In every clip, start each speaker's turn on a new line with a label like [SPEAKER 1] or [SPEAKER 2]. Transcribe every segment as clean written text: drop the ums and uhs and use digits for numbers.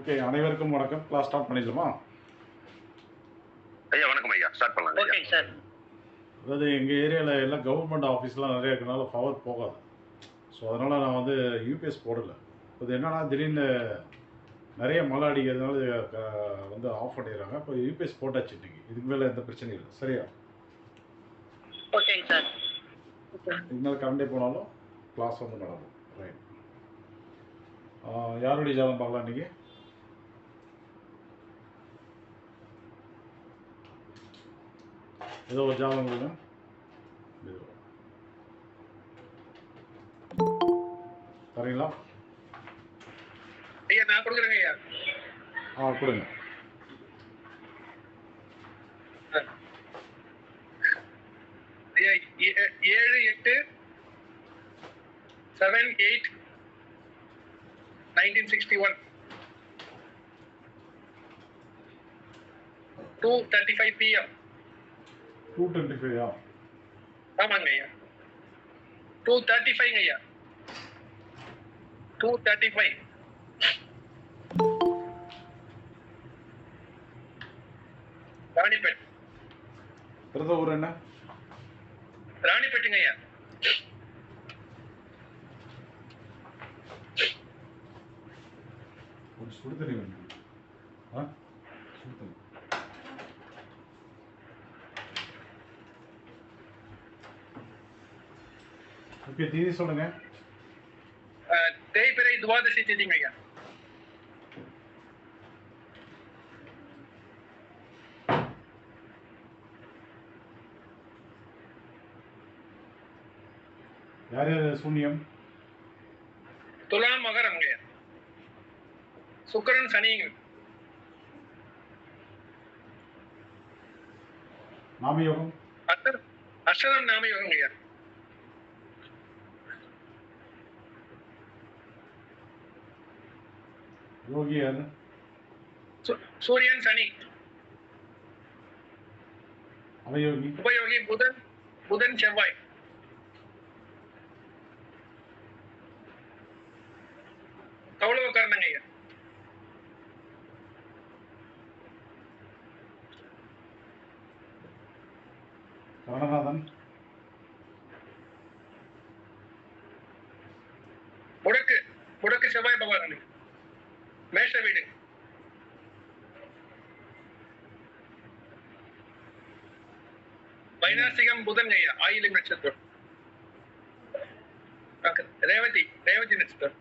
[SPEAKER 1] Okay, அனைவருக்கும் வணக்கம். Class start பண்ணிடலாமா?
[SPEAKER 2] ஐயா வணக்கம் ஐயா, ஸ்டார்ட் பண்ணலாம்.
[SPEAKER 3] Okay sir.
[SPEAKER 1] அதாவது எங்கள் ஏரியாவில் எல்லாம் கவர்மெண்ட் ஆஃபீஸ்லாம் நிறைய இருக்கிறனால பவர் போகாது. ஸோ அதனால் நான் வந்து யூபிஎஸ் போடலை. இது என்னென்னா திடீர்னு நிறைய மழை அடிக்கிறதுனால வந்து ஆஃப் பண்ணிடுறாங்க. இப்போ யூபிஎஸ் போட்டாச்சு இன்னைக்கு. இதுக்கு மேலே எந்த பிரச்சனையும் இல்லை. சரியா?
[SPEAKER 3] ஓகேங்க சார்.
[SPEAKER 1] இதுக்கு மேலே கரண்டே போனாலும் கிளாஸ் வந்து நடக்கும். ரைட். யாருடைய ஜாதகம் பார்க்கலாம் இன்றைக்கி? ஏதோ ஒரு ஜாதகம் கொடுங்க. சரிங்களா?
[SPEAKER 3] ஐயா நான் கொடுக்குறேங்க ஐயா.
[SPEAKER 1] கொடுங்க.
[SPEAKER 3] ஐயா 7/8/1961 2:35 PM.
[SPEAKER 1] 2:25
[SPEAKER 3] ஆமாங்க ஐயா. 2:35 ஐயா. 2:35. ராணிப்பேட்.
[SPEAKER 1] பிறந்த ஊர் என்ன?
[SPEAKER 3] ராணிப்பேட்டுங்க ஐயா.
[SPEAKER 1] ஒரு சுடுதண்ணி வேணும். சுடுதண்ணி. ஓகே, தேதி சொல்லுங்க.
[SPEAKER 3] தேய்பிறை துவாதசி தேதிங்க ஐயா.
[SPEAKER 1] யார் யார் சூன்யம்?
[SPEAKER 3] துலாம் மகரம் ஐயா. சுக்கிரன் சனிங்க.
[SPEAKER 1] நாமயோகம்?
[SPEAKER 3] அஷ்டரம் நாமயோகம் ஐயா.
[SPEAKER 1] யோகி யாரு?
[SPEAKER 3] சூரியன் சனி.
[SPEAKER 1] அவயோகி?
[SPEAKER 3] உபயோகி புதன் செவ்வாய். கௌளவக்காரனங்க ஐயா.
[SPEAKER 1] கருணநாதன்?
[SPEAKER 3] முடக்கு செவ்வாய் பகவான். மேஷ வீடு. வைநாசிகம் புதன் ஐயா. ஆயிலம் நட்சத்திரம். ரேவதி நட்சத்திரம்.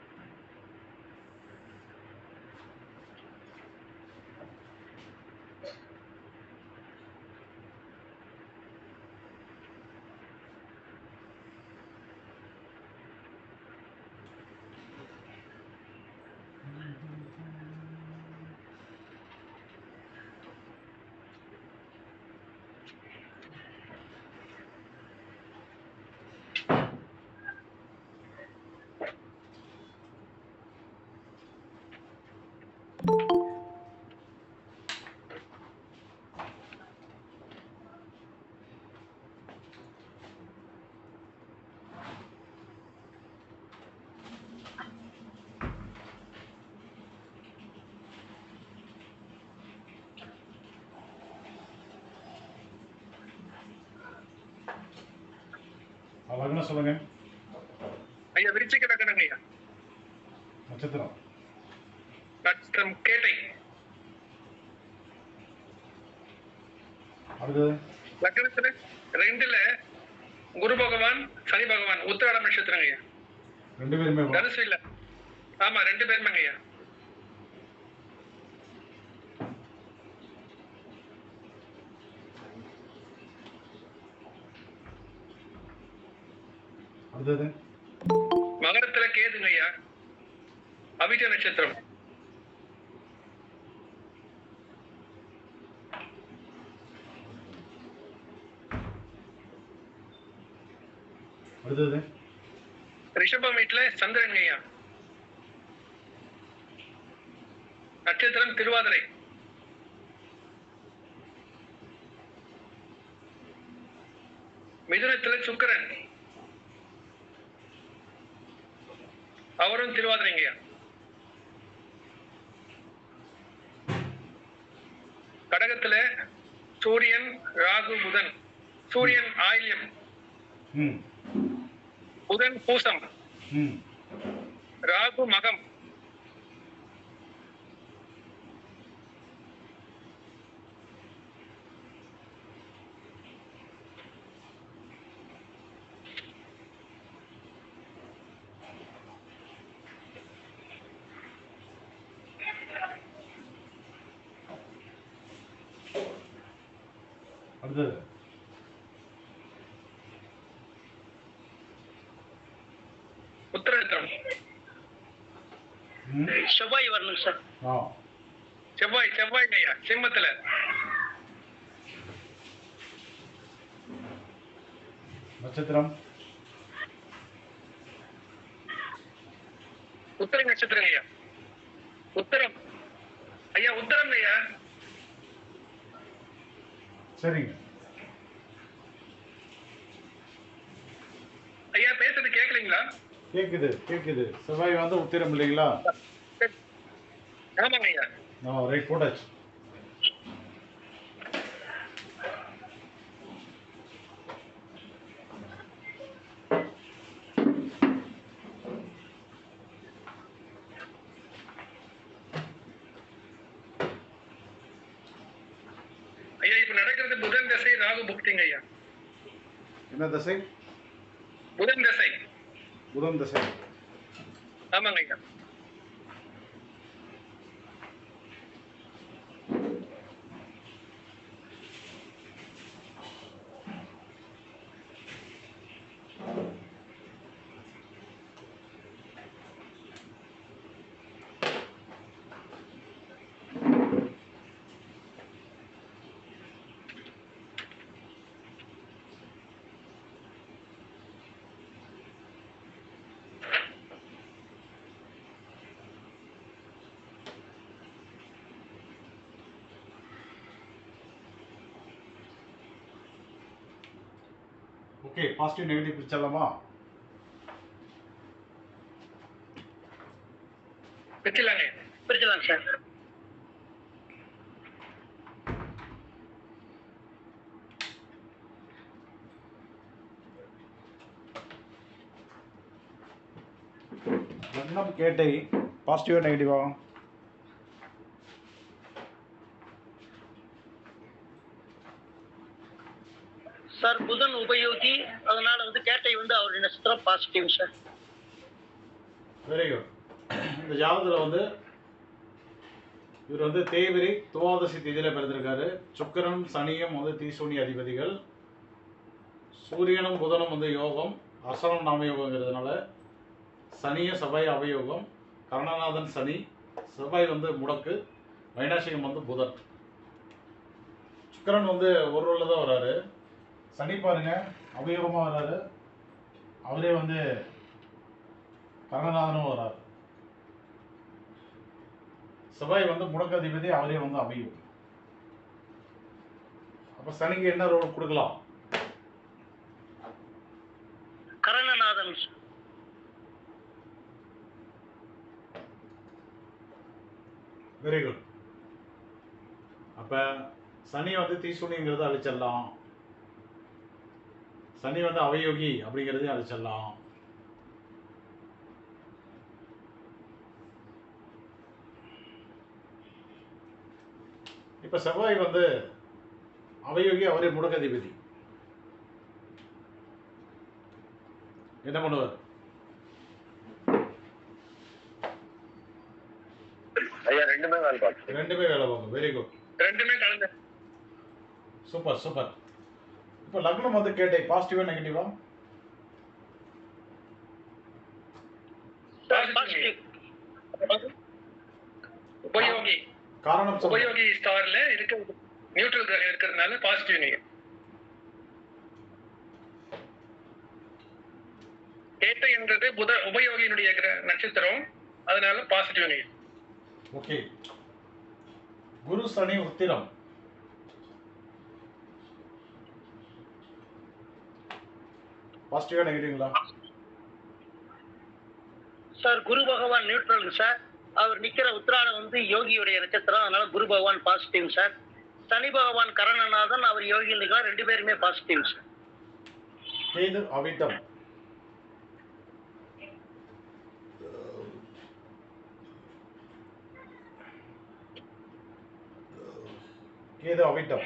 [SPEAKER 1] லக்னம் சொல்லுங்க.
[SPEAKER 3] ஐயா விருச்சிக லக்னங்க ஐயா.
[SPEAKER 1] நட்சத்திரம்?
[SPEAKER 3] நட்சத்திரம் கேட்டை.
[SPEAKER 1] அடுத்தது
[SPEAKER 3] லக்னத்துல 2ல குரு பகவான் சனி பகவான். உத்திராடம் நட்சத்திரங்க ஐயா.
[SPEAKER 1] 2 பேருமே?
[SPEAKER 3] தனுசு இல்ல. ஆமா 2 பேருமே ஐயா.
[SPEAKER 1] அடுத்தது
[SPEAKER 3] மகரத்துல கேதுங்க ஐயா. அவிட்ட நட்சத்திரம்.
[SPEAKER 1] அடுத்தது
[SPEAKER 3] ரிஷபம் வீட்டுல சந்திரன் ஐயா. நட்சத்திரம் திருவாதிரை. மிதுனத்துல சுக்கிரன். அவரும் திருவாதிரைங்கய்யா. கடகத்துல சூரியன், ராகு, புதன். சூரியன் ஆயில்யம்,
[SPEAKER 1] ம்
[SPEAKER 3] புதன் பூசம்,
[SPEAKER 1] ம்
[SPEAKER 3] ராகு மகம்.
[SPEAKER 1] அடுத்தது
[SPEAKER 3] உத்திரத்திரம்.
[SPEAKER 1] ம்
[SPEAKER 2] செவ்வாய் வரணும் சார்.
[SPEAKER 1] ஆ
[SPEAKER 3] செவ்வாய் ஐயா சிம்மத்துல.
[SPEAKER 1] நட்சத்திரம்
[SPEAKER 3] உத்தர நட்சத்திரம் ஐயா. உத்தரம் ஐயா, உத்தரம் ஐயா.
[SPEAKER 1] சரிங்க.
[SPEAKER 3] ஐயா பேசுறது கேட்கலீங்களா?
[SPEAKER 1] கேக்குது. செவ்வாய் வந்து உத்திரம் இல்லைங்களா?
[SPEAKER 3] ஆமாங்க ஐயா.
[SPEAKER 1] ரைட், போட்டாச்சு.
[SPEAKER 3] ஐயா இப்ப நடக்கிறது புதன் தசை, ராகு புக்திங்க ஐயா.
[SPEAKER 1] என்ன தசை?
[SPEAKER 3] புதன் தசை.
[SPEAKER 1] புதன் தசை.
[SPEAKER 3] ஆமாங்க ஐயா.
[SPEAKER 1] ஓகே, பாசிட்டிவ் நெகட்டிவ் பிரிச்சிடலாமா?
[SPEAKER 3] பிரிச்சலாங்க
[SPEAKER 2] சார்.
[SPEAKER 1] லக்னம் கேட்டை பாசிட்டிவா நெகட்டிவா?
[SPEAKER 2] சார் புதன் உபயோகி, அதனால கேட்டை அவருடைய நட்சத்திரம் பாசிட்டிவ் சார்.
[SPEAKER 1] Very good. இந்த ஜாதகத்தில் இவர் தேய்பிரை துவாதசி திதியில பிறந்திருக்காரு. சுக்கிரன் சனியும் தீசூனி அதிபதிகள். சூரியனும் புதனும் யோகம், அசனம் நாமயோகங்கிறதுனால சனியும் செவ்வாய் அவயோகம். கரணநாதன் சனி, செவ்வாய் முடக்கு, வைனாசிகம் புதன். சுக்கிரன் ஒரு ரோல தான் வராரு. சனி பாருங்க அவயோகமாக வராரு. அவரே கரணநாதனும் வராரு. செவ்வாய் முடக்கு அதிபதி, அவரே அவயோகம். அப்ப சனிக்கு என்ன ரோல் கொடுக்கலாம்?
[SPEAKER 2] கரணநாதன்.
[SPEAKER 1] Very good. அப்ப சனி தீசூனிங்கிறத அழிச்சிடலாம். சனி அவயோகி அப்படிங்கிறதையும் அழிச்சிடலாம். இப்ப செவ்வாய் அவயோகி, அவரே முடக்கதிபதி. என்ன பண்ணுவார்?
[SPEAKER 3] ஐயா ரெண்டுமே வேலை
[SPEAKER 1] பார்க்கும். Very good.
[SPEAKER 3] ரெண்டுமே கலந்து.
[SPEAKER 1] சூப்பர். இப்ப லக்னம் கேட்டை பாசிட்டிவா நெகட்டிவா?
[SPEAKER 3] உபயோகி.
[SPEAKER 1] காரணம்
[SPEAKER 3] உபயோகி ஸ்டார்ல இருக்க நியூட்ரல் கிரகம் இருக்கிறதுனால பாசிட்டிவ் நீங்க. கேட்டை என்றது உபயோகியினுடைய நட்சத்திரம், அதனால பாசிட்டிவ் நீங்க.
[SPEAKER 1] ஓகே. குரு சனி உத்திரம். பாசிட்டிவா நெகட்டிவ்ங்களா?
[SPEAKER 2] சார் குரு பகவான் நியூட்ரல் சார். அவர் நிக்கிற உத்திராடம் யோகியுடைய நட்சத்திரம், அதனால குரு பகவான் பாசிட்டிவ் சார். சனி பகவான் கரணநாதன், அவர் யோகிந்திகா, 2 பேருமே பாசிட்டிவ் சார்.
[SPEAKER 1] கேது அவிட்டம். கேது அவிட்டம்.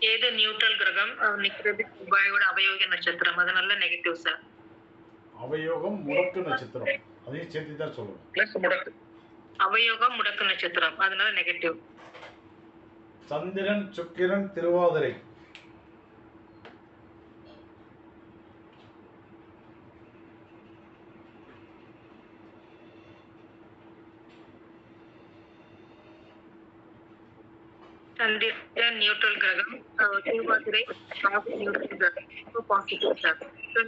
[SPEAKER 4] கேது நியூட்ரல் கிரகம், நிக்கிறது செவ்வாயோட அவயோக நட்சத்திரம், அதனால நெகட்டிவ் சார்.
[SPEAKER 1] அவயோகம் முடக்கு நட்சத்திரம், அதையும் சேர்த்து தான் சொல்லணும்.
[SPEAKER 3] பிளஸ் முடக்கு.
[SPEAKER 4] அவயோகம் முடக்கு நட்சத்திரம், அதனால நெகட்டிவ்.
[SPEAKER 1] சந்திரன் சுக்கிரன் திருவாதிரை.
[SPEAKER 4] சந்திரன் நியூட்ரல் கிரகம், திருவாதிரை நியூட்ரல் கிரகம், பாசிட்டிவ் சார்.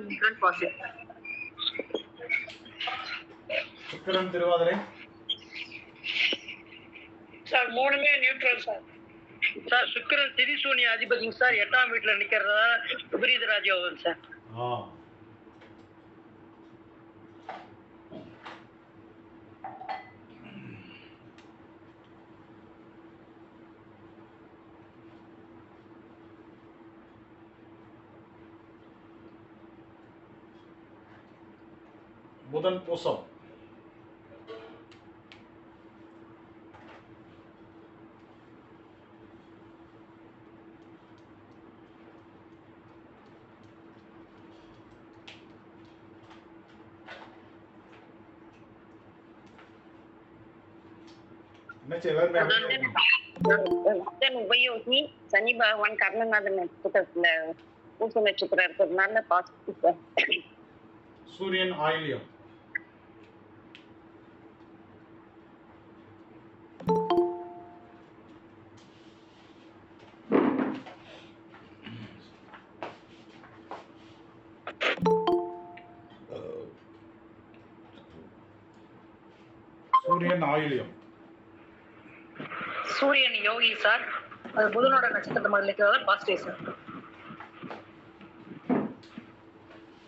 [SPEAKER 4] Neutral positive.
[SPEAKER 1] சுக்கிரன் திருவாதிரை.
[SPEAKER 2] சார் 3மே நியூட்ரல் சார். சார் சுக்கிரன் திரிசூனிய அதிபதிங்க சார், 8ஆம் வீட்டுல நிக்கிறதா விபரீத ராஜயோகம் சார்.
[SPEAKER 1] புதன் பூசம்.
[SPEAKER 5] உபயோகி சனி பகவான் கர்ணநாதன் நட்சத்திரத்துல பூச நட்சத்திரம் இருக்கிறதுனால பாசிட்டிவ் சார்.
[SPEAKER 1] சூரியன் ஆயில்யம். சூரியன் ஆயில்யம்.
[SPEAKER 4] சூரியன் யோகி சார், அது புதனோட நட்சத்திரம் மாதிரி இருக்கிறதால பாசிட்டிவ் சார்.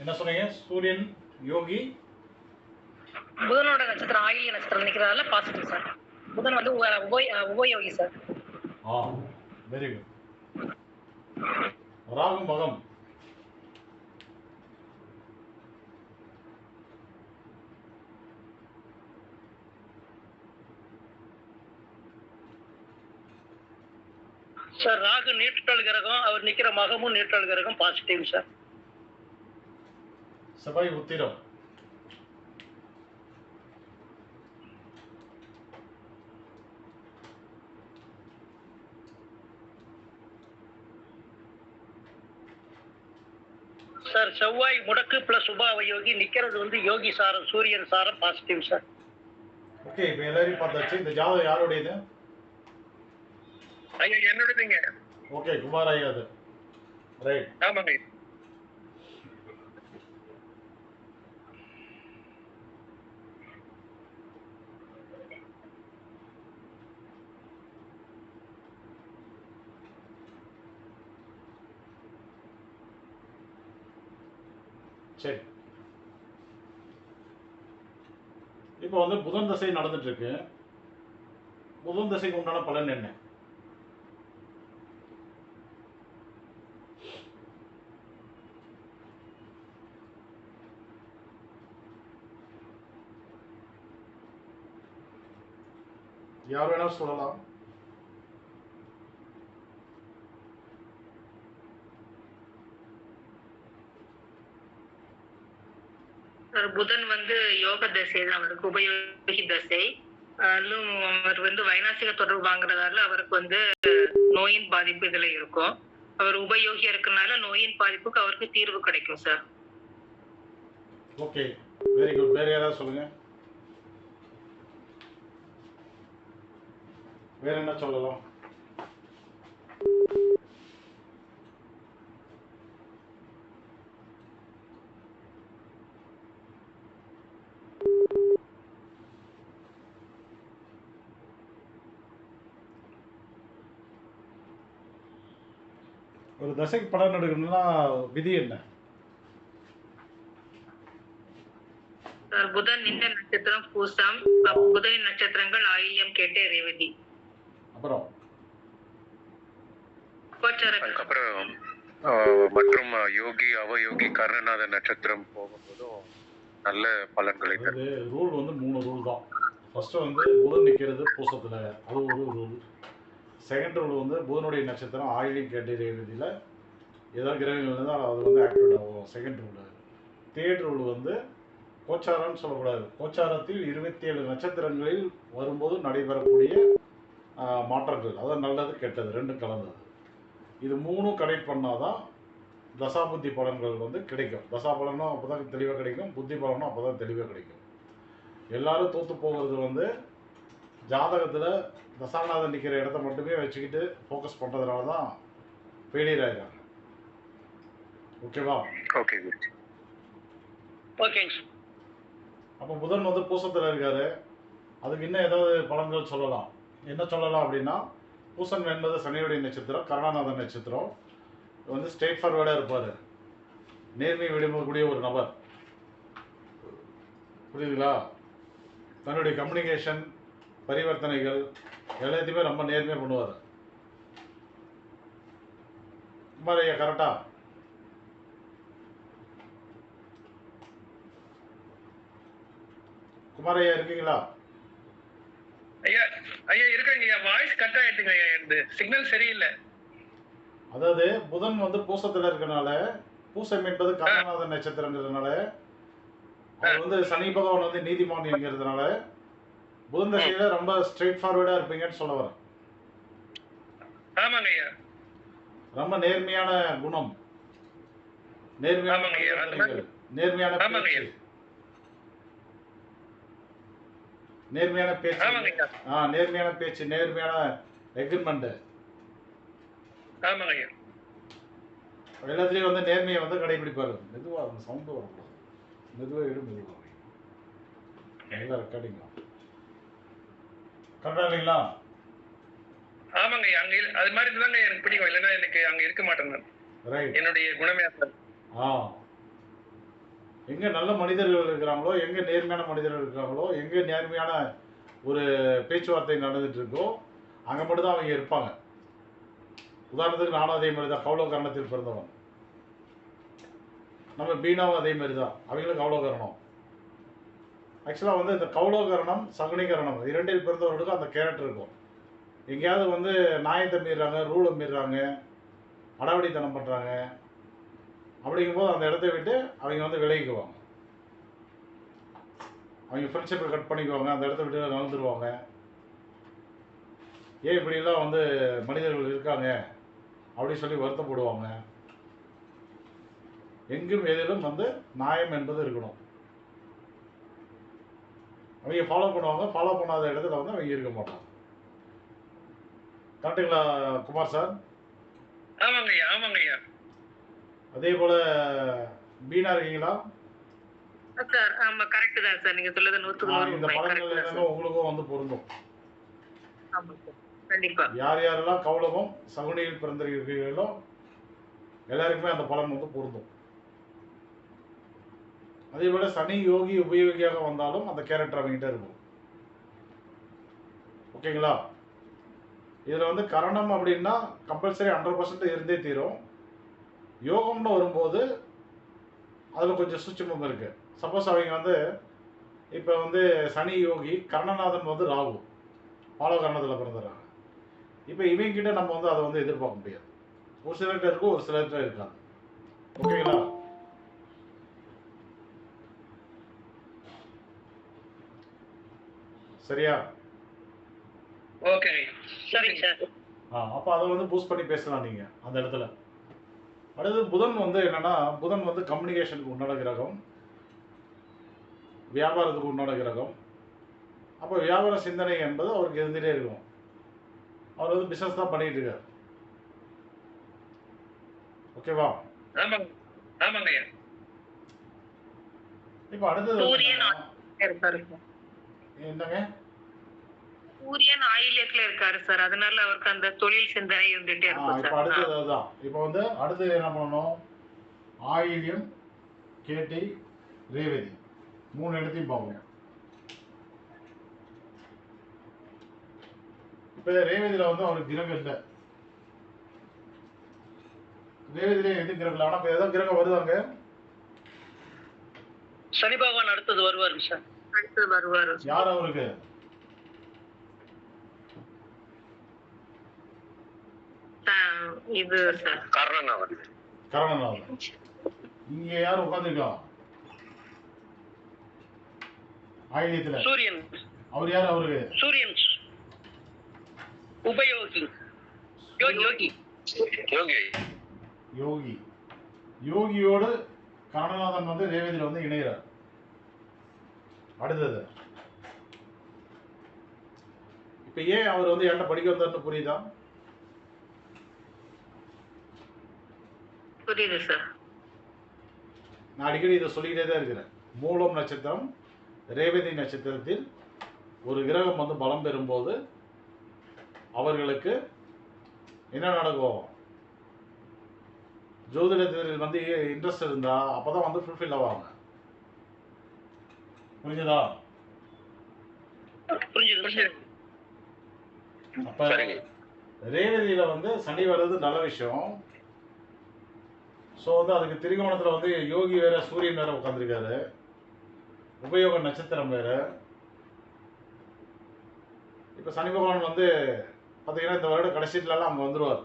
[SPEAKER 1] என்ன சொன்னீங்க? சூரியன் யோகி,
[SPEAKER 4] புதனோட நட்சத்திரம் ஆயில்ய நட்சத்திரம் நிக்கிறதால பாசிட்டிவ் சார். புதன் வந்து உபயோகி சார்.
[SPEAKER 1] Very good. ராகு மகம்.
[SPEAKER 2] சார் ராகு நியூட்ரல் கிரகம், அவர் நிக்கிற மகமும் நியூட்ரல் கிரகம், பாசிட்டிவ் சார்.
[SPEAKER 1] செவ்வாய் உத்திரம்.
[SPEAKER 2] சார் செவ்வாய் முடக்கு பிளஸ் உபாவயோகி, நிக்கிறது வந்து யோகி சாரம், சூரியன் சாரம், பாசிட்டிவ் சார்.
[SPEAKER 1] ஓகே, இப்போ எல்லாரையும் பார்த்தாச்சு. இந்த ஜாதகம் யாருடையது?
[SPEAKER 3] ஐயா என்னோடதுங்க.
[SPEAKER 1] ஓகே, குமார் ஐயா. அது ரைட்.
[SPEAKER 3] ஆமாங்க.
[SPEAKER 1] சரி, இப்போ வந்து புதன் தசை நடந்துட்டு இருக்கு. புதன் தசைக்கு உண்டான பலன் என்ன? யார் வேணா சொல்லலாம்.
[SPEAKER 4] புதன் வந்து யோக தசை தான், அவருக்கு உபயோகி தசை. அதிலும் அவர் வந்து வைநாசிக தொடர்பு வாங்குறதால அவருக்கு வந்து நோயின் பாதிப்பு இதுல இருக்கும். அவர் உபயோகி இருக்கனால நோயின் பாதிப்புக்கு அவருக்கு தீர்வு கிடைக்கும் சார்.
[SPEAKER 1] Okay, very good. வேற யாராவது சொல்லுங்க. வேற என்ன சொல்லலாம்? ஒரு தசைக்கு பலன் எடுக்கணும்னா விதி என்ன?
[SPEAKER 4] சார் புதன் நின்ற நட்சத்திரம் பூசம், புதனின் நட்சத்திரங்கள் ஆயில்யம், கேட்டை, ரேவதி.
[SPEAKER 1] அப்புறம்
[SPEAKER 4] கோச்சார
[SPEAKER 6] அதுக்கப்புறம் மற்றும் யோகி அவயோகி கர்ணநாத நட்சத்திரம் போகும்போதும் நல்ல பலன்களை தரும்.
[SPEAKER 1] அதாவது ரூல் வந்து 3 ரூல் தான். ஃபர்ஸ்ட்டு வந்து புதன் நிற்கிறது பூசத்தில், அது ஒரு ரூல். செகண்ட் ரூல் வந்து புதனுடைய நட்சத்திரம் ஆயிலியம், கேட்டை, ரேவதியில் ஏதாவது கிரகங்கள் இருந்தால் அது வந்து ஆக்டிவேட் ஆகும், செகண்ட் ரூல். தேர்ட் ரூல் வந்து கோச்சாரம்னு சொல்லக்கூடாது. கோச்சாரத்தில் 27 நட்சத்திரங்களில் வரும்போது நடைபெறக்கூடிய மாற்றங்கள், அதாவது நல்லது கெட்டது ரெண்டும் கலந்தது. இது 3 கனெக்ட் பண்ணால் தான் தசா புத்தி பலன்கள் வந்து கிடைக்கும். தசா பலனும் அப்போ தான் தெளிவாக கிடைக்கும், புத்தி பலனும் அப்போ தான் தெளிவாக கிடைக்கும். எல்லாரும் தோற்று போகிறது வந்து ஜாதகத்தில் தசாநாதன் நிற்கிற இடத்த மட்டுமே வச்சுக்கிட்டு ஃபோக்கஸ் பண்ணுறதுனால தான் ஃபெயிலியர் ஆகிடுறாங்க. ஓகேவா?
[SPEAKER 6] ஓகே குருஜி.
[SPEAKER 2] ஓகேங்க சார்.
[SPEAKER 1] அப்போ புதன் வந்து பூசத்தில் இருக்காரு. அதுக்கு இன்னும் ஏதாவது பலன்கள் சொல்லலாம். என்ன சொல்லலாம் அப்படின்னா, பூசம் என்பது சனியுடைய நட்சத்திரம், கருணாநாதன் நட்சத்திரம். வந்து ஸ்ட்ரெயிட் ஃபார்வர்டாக இருப்பார், நேர்மை விரும்பக்கூடிய ஒரு நபர். புரியுதுங்களா? தன்னுடைய கம்யூனிகேஷன், பரிவர்த்தனைகள் எல்லாத்தையுமே ரொம்ப நேர்மையாக பண்ணுவார். குமாரையா கரெக்டா? குமாரையா இருக்கீங்களா?
[SPEAKER 3] ஐயா ஐயா இருக்காங்க ஐயா, வாய்ஸ் கட் ஆயிட்டுங்க ஐயா, இந்த சிக்னல் சரியில்லை.
[SPEAKER 1] அதாவது புதன் வந்து பூசத்தில் இருக்கனால, பூசம் என்பது கருணாநாதன் நட்சத்திரங்கிறதுனால, அவர் வந்து சனி பகவான் வந்து நீதிமான் என்கிறதுனால புதன் தசையில ரொம்ப ஸ்ட்ரெயிட் ஃபார்வர்டா இருப்பீங்கன்னு சொல்ல வரேன்.
[SPEAKER 3] ஆமாங்க ஐயா.
[SPEAKER 1] ரொம்ப நேர்மையான குணம், நேர்மையான
[SPEAKER 3] ஆமாங்க ஐயா, அது மாதிரி.
[SPEAKER 1] நேர்மையான
[SPEAKER 3] ஆமாங்க
[SPEAKER 1] பேச்சு,
[SPEAKER 3] ஐயா.
[SPEAKER 1] நேர்மையான பேச்சு,
[SPEAKER 3] ஆமாங்க ஐயா.
[SPEAKER 1] நேர்மையான பேச்சு, நேர்மையான எக்ரிமெண்ட்,
[SPEAKER 3] ஆமாங்க ஐயா.
[SPEAKER 1] எல்லாத்துலயும் வந்து நேர்மையை வந்து கடைபிடிப்பாரு. மெதுவா அந்த சவுண்டு வரக்கூடாது, மெதுவா மெதுவா நல்லா ரெக்கார்டிங் கரெக்டா இல்லைங்களா?
[SPEAKER 3] ஆமாங்க ஐயா, அங்க அது மாதிரி தாங்க எனக்கு பிடிக்கும், இல்லைன்னா எனக்கு அங்க இருக்க மாட்டேன் நான்.
[SPEAKER 1] ரைட்.
[SPEAKER 3] என்னுடைய குணமே சார்.
[SPEAKER 1] எங்க நல்ல மனிதர்கள் இருக்கிறாங்களோ, எங்க நேர்மையான மனிதர்கள் இருக்கிறாங்களோ, எங்க நேர்மையான ஒரு பேச்சுவார்த்தை நடந்துட்டு இருக்கோ, அங்க மட்டும்தான் அவங்க இருப்பாங்க. உதாரணத்துக்கு நானும் அதே மாதிரி தான், கௌளவ கரணத்தில் பிறந்தவன். நம்ம பீனாவும் அதே மாதிரி தான், அவங்களும் கௌளவ கரணம். ஆக்சுவலாக வந்து இந்த கௌளவ கரணம், சகுனி கரணம் இரண்டில் பிறந்தவர்களுக்கும் அந்த கேரக்டர் இருக்கும். எங்கேயாவது வந்து நியாயத்தை மீறாங்க, ரூலை மீறாங்க, அடாவடித்தனம் பண்ணுறாங்க, அப்படிங்கும்போது அந்த இடத்த விட்டு அவங்க வந்து விலகிக்குவாங்க. அவங்க ஃப்ரெண்ட்ஷிப்பை கட் பண்ணிக்குவாங்க, அந்த இடத்த விட்டு நகர்ந்துருவாங்க. ஏன் இப்படிலாம் வந்து மனிதர்கள் இருக்காங்க அப்படின்னு சொல்லி வருத்தப்படுவாங்க. எங்கும் எதிலும் வந்து நியாயம் என்பது இருக்கணும். அவங்க ஃபாலோ பண்ணுவாங்க, ஃபாலோ பண்ணாத இடத்துல வந்து அவங்க இருக்க மாட்டாங்க. கரெக்டுங்களா குமார் சார்?
[SPEAKER 3] ஆமாங்க ஐயா, ஆமாங்க ஐயா.
[SPEAKER 1] அதே போல பீனா இருக்கீங்களா?
[SPEAKER 4] சார் ஆமா கரெக்ட் தான் சார், நீங்க சொல்றது 100க்கு 100
[SPEAKER 1] இந்த
[SPEAKER 4] உண்மை.
[SPEAKER 1] பலன்கள்
[SPEAKER 4] கரெக்ட் தான்
[SPEAKER 1] எல்லாமே
[SPEAKER 4] சார்.
[SPEAKER 1] உங்களுக்கும் வந்து பொருந்தும்.
[SPEAKER 4] ஆமா சார், கண்டிப்பா.
[SPEAKER 1] யார் யாரெல்லாம் கௌளவம் சகுனியில் பிறந்திருக்கிறீர்களோ எல்லாருக்குமே அந்த பலன் வந்து பொருந்தும். அதே போல சனி யோகி உபயோகியாக வந்தாலும் அந்த கேரக்டர் அவங்ககிட்ட இருக்கும். ஓகேங்களா? இதில் வந்து கரணம் அப்படின்னா கம்பல்சரி 100% இருந்தே தீரும். யோகம்னு வரும்போது அதில் கொஞ்சம் சூட்சுமம் இருக்குது. சப்போஸ் அவங்க வந்து இப்போ வந்து சனி யோகி, கர்ணநாதன் வந்து ராகு, பாலவ கரணத்தில் பிறந்துடுறாங்க. இப்போ இவங்கிட்ட நம்ம வந்து அதை வந்து எதிர்பார்க்க முடியாது. ஒரு சிலர்கிட்ட இருக்கும், ஒரு சிலர்கிட்ட இருக்காது. ஓகேங்களா? சரியா?
[SPEAKER 3] ஓகே
[SPEAKER 2] சரிங்க சார்.
[SPEAKER 1] அப்போ அதை வந்து பூஸ்ட் பண்ணி பேசலாம் நீங்கள் அந்த இடத்துல. அடுத்து புதன் வந்து என்னன்னா, புதன் வந்து கம்யூனிகேஷனுக்கு உண்டான கிரகம், வியாபாரத்துக்கு உண்டான கிரகம். அப்போ வியாபார சிந்தனை என்பது அவருக்கு இருந்துகிட்டே இருக்கும். அவர் வந்து பிஸ்னஸ் தான் பண்ணிட்டு இருக்காரு. ஓகேவா?
[SPEAKER 3] ஆமாங்க ஆமாங்க ஐயா.
[SPEAKER 1] இப்போ அடுத்தது
[SPEAKER 4] சூரியன் இருக்காரு.
[SPEAKER 1] என்னங்க?
[SPEAKER 4] சூரியன் ஆயில்யத்துல இருக்காரு சார், அதனால அவருக்கு அந்த தொழில் சிந்தனை இருந்துட்டே இருக்கும்
[SPEAKER 1] இப்போ
[SPEAKER 4] சார்.
[SPEAKER 1] அடுத்தது அதுதான். இப்போ வந்து அடுத்தது என்ன பண்ணணும்? ஆயில்யம், கேட்டை, ரேவதி 3 இடத்தையும் பார்க்கணும். இப்போ ரேவதியில் வந்து அவருக்கு கிரகம் இல்லை. ரேவதியிலே எது கிரகம் இல்லை. ஆனால் இப்போ ஏதோ கிரகம் வருதாங்க.
[SPEAKER 2] சனி பகவான் அடுத்தது வருவாருங்க சார்.
[SPEAKER 4] அடுத்து வருவாரு.
[SPEAKER 1] யார் அவருக்கு?
[SPEAKER 4] இது சார்
[SPEAKER 6] கர்ணநாதன்.
[SPEAKER 1] கரணநாதன். இங்க யார் உட்காந்துருக்கா? ஆயுதத்துல
[SPEAKER 2] சூரியன்.
[SPEAKER 1] அவர் யார்? அவருக்கு
[SPEAKER 2] சூரியன் உபயோகி. யோகி யோகி
[SPEAKER 6] யோகி.
[SPEAKER 1] யோகி. யோகியோடு கரணநாதன் வந்து ரேவதியில் வந்து இணைகிறார். அடுத்தது இப்ப ஏன் அவர் வந்து என்கிட்ட படிக்க வந்தாருன்னு புரியுதா?
[SPEAKER 4] புரியுது சார்.
[SPEAKER 1] நான் அடிக்கடி இதை சொல்லிக்கிட்டே தான் இருக்கிறேன். மூலம் நட்சத்திரம் ரேவதி நட்சத்திரத்தில் ஒரு கிரகம் வந்து பலம் பெறும்போது அவர்களுக்கு என்ன நடக்கும்? ஜோதிடத்தில் வந்து இன்ட்ரெஸ்ட் இருந்தா அப்பதான் வந்து ஃபுல்ஃபில் ஆவாங்க. புரிஞ்சுதா?
[SPEAKER 2] புரிஞ்சுது சார்.
[SPEAKER 1] அப்ப ரேவதியில வந்து சனி வர்றது நல்ல விஷயம். ஸோ வந்து அதுக்கு திரிகோணத்தில் வந்து யோகி வேற சூரியன் வேற உட்காந்துருக்காரு. உபயோக நட்சத்திரம் வேற. இப்போ சனி பகவான் வந்து பார்த்தீங்கன்னா இந்த வருட கடைசியிலலாம் அங்கே வந்துடுவார்.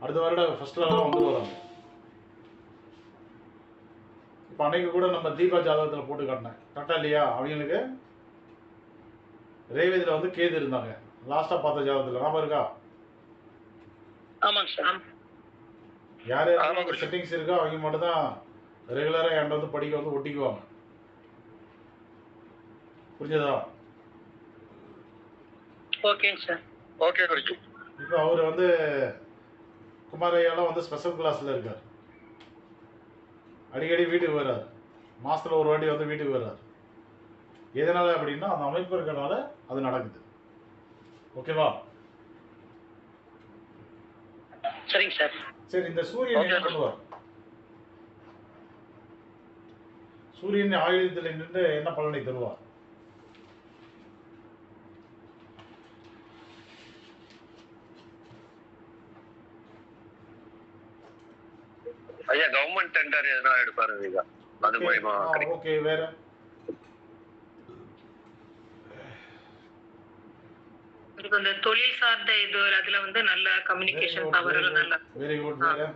[SPEAKER 1] அடுத்த வருட ஃபர்ஸ்ட்லலாம் வந்துடுவார். இப்போ அன்னைக்கு கூட நம்ம தீபா ஜாதகத்தில் போட்டு காட்டினேன். கரெக்டா இல்லையா? அவங்களுக்கு ரேவதியில் வந்து கேது இருந்தாங்க. லாஸ்ட்டாக பார்த்த ஜாதகத்தில் ஞாபகம் இருக்கா?
[SPEAKER 2] ஆமாங்க சார்.
[SPEAKER 1] யார் யாருக்கு செட்டிங்ஸ் இருக்கோ அவங்க மட்டும் தான் ரெகுலராக என்கிட்ட வந்து படிக்க வந்து ஒட்டிக்குவாங்க. புரிஞ்சதா?
[SPEAKER 2] ஓகேங்க சார்.
[SPEAKER 6] ஓகே குருஜி.
[SPEAKER 1] இப்போ அவர் வந்து குமாரையாலாம் வந்து ஸ்பெஷல் கிளாஸில் இருக்கார். அடிக்கடி வீட்டுக்கு வர்றார். மாதத்தில் ஒரு வாட்டி வந்து வீட்டுக்கு வர்றார். எதனால் அப்படின்னா அந்த அமைப்பு இருக்கிறனால அது நடக்குது. ஓகேவா?
[SPEAKER 2] சரிங்க சார்.
[SPEAKER 1] சரி, இந்த சூரியன் என்ன பண்ணுவார்? சூரியன் ஆயுதத்தில் நின்று என்ன பலனை தருவார்?
[SPEAKER 6] ஐயா கவர்மெண்ட் டெண்டர் எதனா எடுப்பாரு ஐயா, அது மூலமா கிடைக்கும்.
[SPEAKER 1] ஓகே, வேற
[SPEAKER 4] இப்போ இந்த தொழில் சார்ந்த இது அதுல வந்து நல்ல கம்யூனிகேஷன் பவர் நல்ல.
[SPEAKER 1] Very good. வேற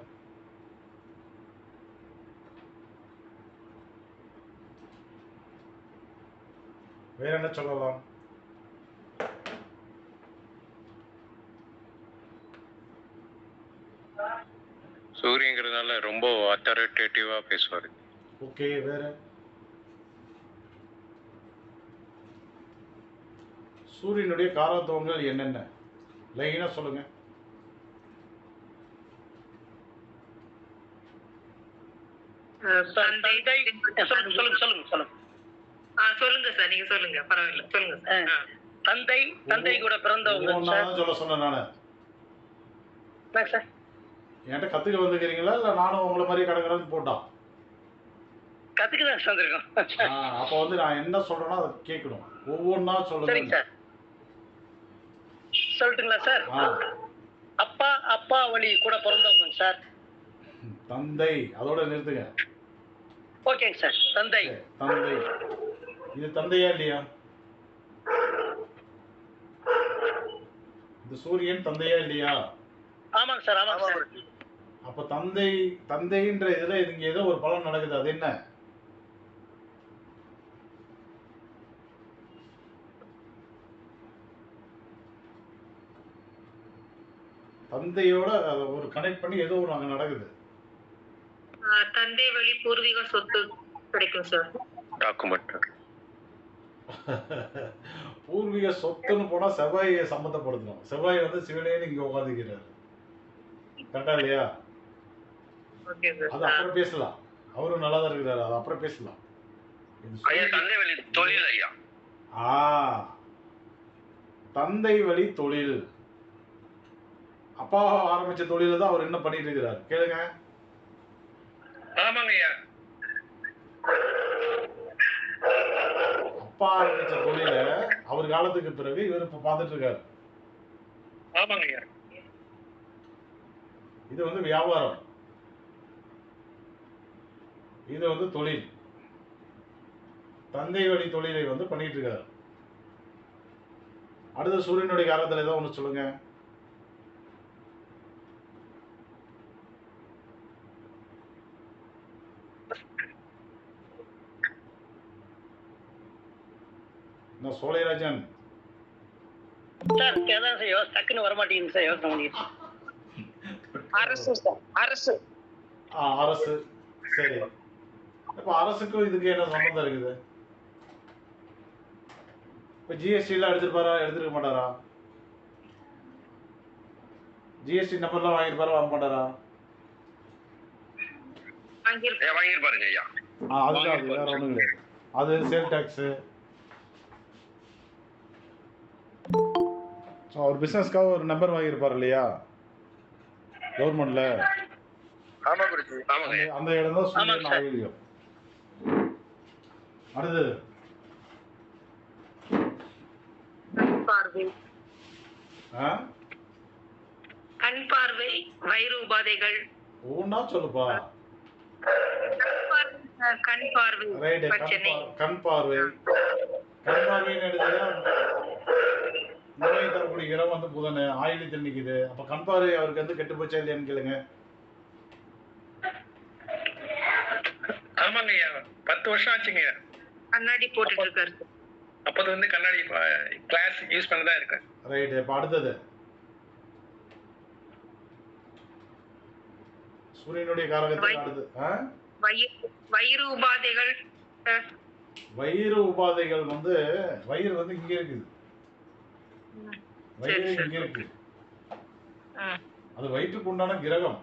[SPEAKER 1] வேற என்ன சொல்லலாம்?
[SPEAKER 6] சூரியங்கிறதுனால ரொம்ப அத்தாரிட்டேட்டிவா பேசுவாரு.
[SPEAKER 1] ஓகே, வேற சூரியனுடைய காரத்துவங்கள் என்னென்ன லைனா சொல்லுங்க.
[SPEAKER 2] தந்தை. சொல்லுங்க சொல்லுங்க சொல்லுங்க.
[SPEAKER 4] சொல்லுங்க சார், நீங்க சொல்லுங்க, பரவாயில்ல, சொல்லுங்க சார்.
[SPEAKER 2] தந்தை. தந்தை கூட பிறந்தவங்க சார்.
[SPEAKER 1] சொல்ல சொன்னேன் நானு.
[SPEAKER 2] சார்
[SPEAKER 1] என்கிட்ட கத்துக்க வந்துக்கிறீங்களா இல்ல நானும் உங்களை மாதிரி கடற்கடன்னு போட்டான்?
[SPEAKER 2] கத்துக்கு தான் வந்திருக்கோம்.
[SPEAKER 1] அப்ப வந்து நான் என்ன சொல்றேன்னா அதை கேட்கணும். ஒவ்வொன்றா
[SPEAKER 2] சரிங்க
[SPEAKER 1] சொல்லுங்க.
[SPEAKER 2] சார். சொல்லட்டுங்களா சார்? அப்பா அப்பா வழி கூட பிறந்தவங்க சார்.
[SPEAKER 1] தந்தை அதோட நிறுத்துங்க.
[SPEAKER 2] ஓகேங்க சார். தந்தை.
[SPEAKER 1] தந்தை இது தந்தையா இல்லையா? இந்த சூரியன் தந்தையா இல்லையா?
[SPEAKER 2] ஆமாங்க சார். ஆமாங்க சார்.
[SPEAKER 1] அப்ப தந்தை தந்தைன்ற இதுல இங்க ஏதோ ஒரு பலன் நடக்குது. அது என்ன? தந்தையோட ஒரு கனெக்ட் பண்ணி ஏதோ ஒரு அங்க நடக்குது.
[SPEAKER 4] தந்தை வழி பூர்வீக சொத்து கிடைக்கும் சார்.
[SPEAKER 6] டாக்குமெண்ட்.
[SPEAKER 1] பூர்வீக சொத்துன்னு போனா செவ்வாயை சம்மந்தப்படுத்தணும். செவ்வாய் வந்து சிவனேன்னு இங்க உட்காந்துக்கிறாரு. கரெக்டா இல்லையா? அது அப்புறம் பேசலாம். அவரும் நல்லா தான் இருக்கிறாரு. அது அப்புறம் பேசலாம்.
[SPEAKER 6] ஐயா தந்தை வழி தொழில் ஐயா.
[SPEAKER 1] தந்தை வழி தொழில். அப்பா ஆரம்பிச்ச தொழில தான் அவர் என்ன பண்ணிட்டு இருக்கிறார் கேளுங்க.
[SPEAKER 3] ஆமாங்க ஐயா.
[SPEAKER 1] அப்பா ஆரம்பிச்ச தொழிலை அவர் காலத்துக்கு பிறகு இவர் இப்ப பார்த்துட்டு இருக்காரு.
[SPEAKER 3] ஆமாங்க ஐயா.
[SPEAKER 1] இது வந்து வியாபாரம், இது வந்து தொழில். தந்தை வழி தொழிலை வந்து பண்ணிட்டு இருக்காரு. அடுத்த சூரியனுடைய காலத்துல ஏதோ ஒண்ணு சொல்லுங்க. என்ன சோலைராஜன்?
[SPEAKER 2] சார் அதான் சார் டக்குன்னு வரமாட்டேங்குது சார், யோசனை பண்ணிட்டு.
[SPEAKER 5] அரசு சார், அரசு.
[SPEAKER 1] அரசு. சரி, இப்ப அரசுக்கும் இதுக்கு என்ன சம்பந்தம் இருக்குது? இப்ப ஜிஎஸ்டி எல்லாம் எடுத்துருப்பாரா, எடுத்துருக்க மாட்டாரா? ஜிஎஸ்டி நம்பர்லாம் வாங்கிருப்பாரா, வாங்க மாட்டாரா?
[SPEAKER 6] வாங்கியிருப்பாருங்க ஐயா.
[SPEAKER 1] அதுதான், அது வேற ஒண்ணும் கிடையாது. அது சேல் டாக்ஸ். அவர் பிசினஸ்க்காக ஒரு நம்பர் வாங்கியிருப்பார் இல்லையா கவர்மெண்ட்ல?
[SPEAKER 6] ஆமா குருஜி. ஆமாங்க.
[SPEAKER 1] அந்த இடம் தான் சூரியன் ஆயுள்யம். அடுத்தது
[SPEAKER 4] கண் பார்வை, வயிறு உபாதைகள்.
[SPEAKER 1] ஒவ்வொன்னா சொல்லுப்பா.
[SPEAKER 4] கண் பார்வை
[SPEAKER 1] ரைட்.
[SPEAKER 4] பிரச்சனை.
[SPEAKER 1] கண் பார்வை. கண் பார்வைன்னு எடுத்தா நோயை தரக்கூடிய இடம் வந்து புதன் ஆயுளத்தில் நிக்குது. அப்ப கண் பார்வை அவருக்கு வந்து கெட்டு போச்சா இல்லையான்னு கேளுங்க.
[SPEAKER 3] ஆமாங்க ஐயா, 10 வருஷம் ஆச்சுங்க ஐயா.
[SPEAKER 4] கண்ணாடி போட்டுட்டு இருக்காரு.
[SPEAKER 3] அப்போது வந்து கண்ணாடி கிளாஸ் யூஸ் பண்ணதான் இருக்கேன்.
[SPEAKER 1] ரைட். இப்ப அடுத்தது சூரியனுடைய காரகத்துக்கு அடுத்து
[SPEAKER 4] வயிறு உபாதைகள்.
[SPEAKER 1] வயிறு உபாதைகள் வந்து வயிறு வந்து இங்க இருக்குது. வயிறு இங்க இருக்கு. அது வயிற்றுக்கு உண்டான கிரகம்,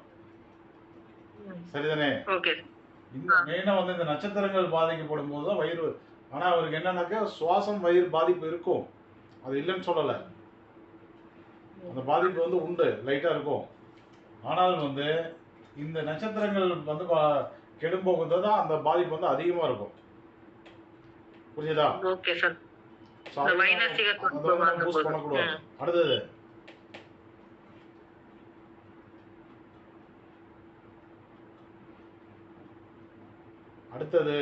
[SPEAKER 1] சரிதானே? இந்த மெயினா வந்து இந்த நட்சத்திரங்கள் பாதிக்கப்படும் போதுதான் வயிறு. ஆனா அவருக்கு என்னன்னாக்கா சுவாசம் வயிறு பாதிப்பு இருக்கும், அது இல்லைன்னு சொல்லல. அந்த பாதிப்பு வந்து உண்டு, லைட்டா இருக்கும். ஆனால் வந்து இந்த நட்சத்திரங்கள் வந்து கெடும்போது தான் அந்த பாதிப்பு வந்து அதிகமா இருக்கும். புரியுதா?
[SPEAKER 4] Okay sir.
[SPEAKER 1] பூஸ்ட் பண்ணக்கூடாது. அடுத்தது அடுத்தது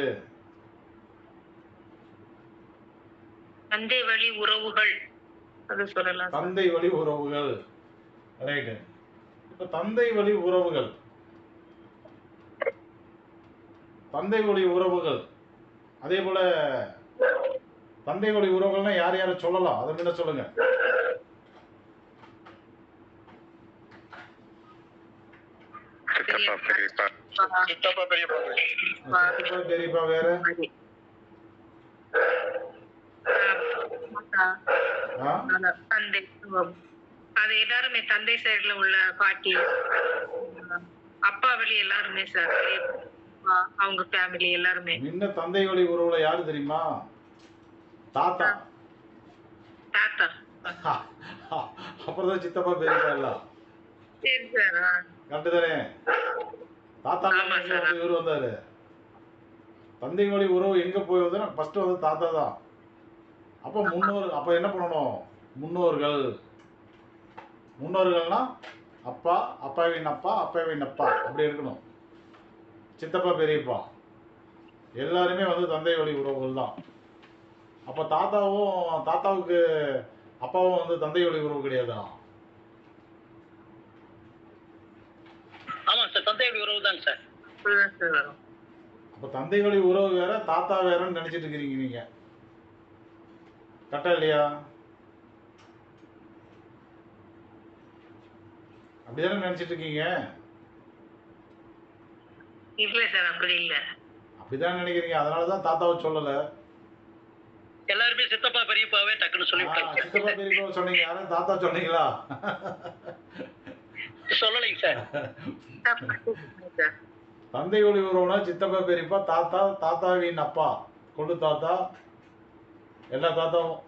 [SPEAKER 4] தந்தை வழி உறவுகள். அது சொல்லலாம்.
[SPEAKER 1] தந்தை வழி உறவுகள். ரைட். இப்ப தந்தை வழி உறவுகள், தந்தை வழி உறவுகள், அதே போல தந்தை வழி உறவுகள்னா யார் யார சொல்லலாம், அதை என்ன சொல்லுங்க.
[SPEAKER 6] சித்தப்பா பெரியப்பா.
[SPEAKER 1] பெரியப்பா வேற?
[SPEAKER 4] தந்தை. அது எல்லாருமே தந்தை சைடுல உள்ள பாட்டி, அப்பா வழி எல்லாருமே சார், அவங்க ஃபேமிலி எல்லாருமே.
[SPEAKER 1] முன்ன தந்தை வழி உறவுல யாரு தெரியுமா? தாத்தா.
[SPEAKER 4] தாத்தா.
[SPEAKER 1] அப்புறம் தான் சித்தப்பா பெரியப்பா எல்லாம்.
[SPEAKER 4] சரி சார்.
[SPEAKER 1] கரெக்ட் தானே? தாத்தா இவர் வந்தாரு. தந்தை வழி உறவு எங்க போய் வந்து ஃபர்ஸ்ட் வந்து தாத்தா தான். அப்ப முன்னோர், அப்ப என்ன பண்ணணும்? முன்னோர்கள். முன்னோர்கள்னா அப்பா, அப்பாவின் அப்பா, அப்பாவின் அப்பா, அப்படி இருக்கணும். சித்தப்பா பெரியப்பா எல்லாருமே வந்து தந்தை வழி உறவுகள் தான். அப்ப தாத்தாவுக்கு அப்பாவும் வந்து தந்தை வழி உறவு கிடையாதா?
[SPEAKER 2] ஆமா சார், தந்தை வழி உறவு தான் சார்.
[SPEAKER 1] அப்ப தந்தை வழி உறவு வேற, தாத்தா வேறன்னு நினைச்சிட்டு இருக்கிறீங்க நீங்க. கரெக்டா இல்லையா? அப்படிதானே நினைச்சிட்டு இருக்கீங்க?
[SPEAKER 4] இல்ல சார், அப்படி இல்ல.
[SPEAKER 1] அப்படிதான் நினைக்கிறீங்க. அதனாலதான் தாத்தாவை சொல்லல.
[SPEAKER 2] எல்லாருமே சித்தப்பா பெரியப்பாவே டக்குன்னு சொல்லிவிட்டாங்க.
[SPEAKER 1] சித்தப்பா பெரியப்பா சொன்னீங்க, யாரும் தாத்தா சொன்னீங்களா?
[SPEAKER 2] சொல்லலைங்க சார்.
[SPEAKER 1] தந்தை வழி உறவுனா சித்தப்பா பெரியப்பா, தாத்தா, தாத்தாவின் அப்பா, கொள்ளு தாத்தா, எல்லா தாத்தாவும்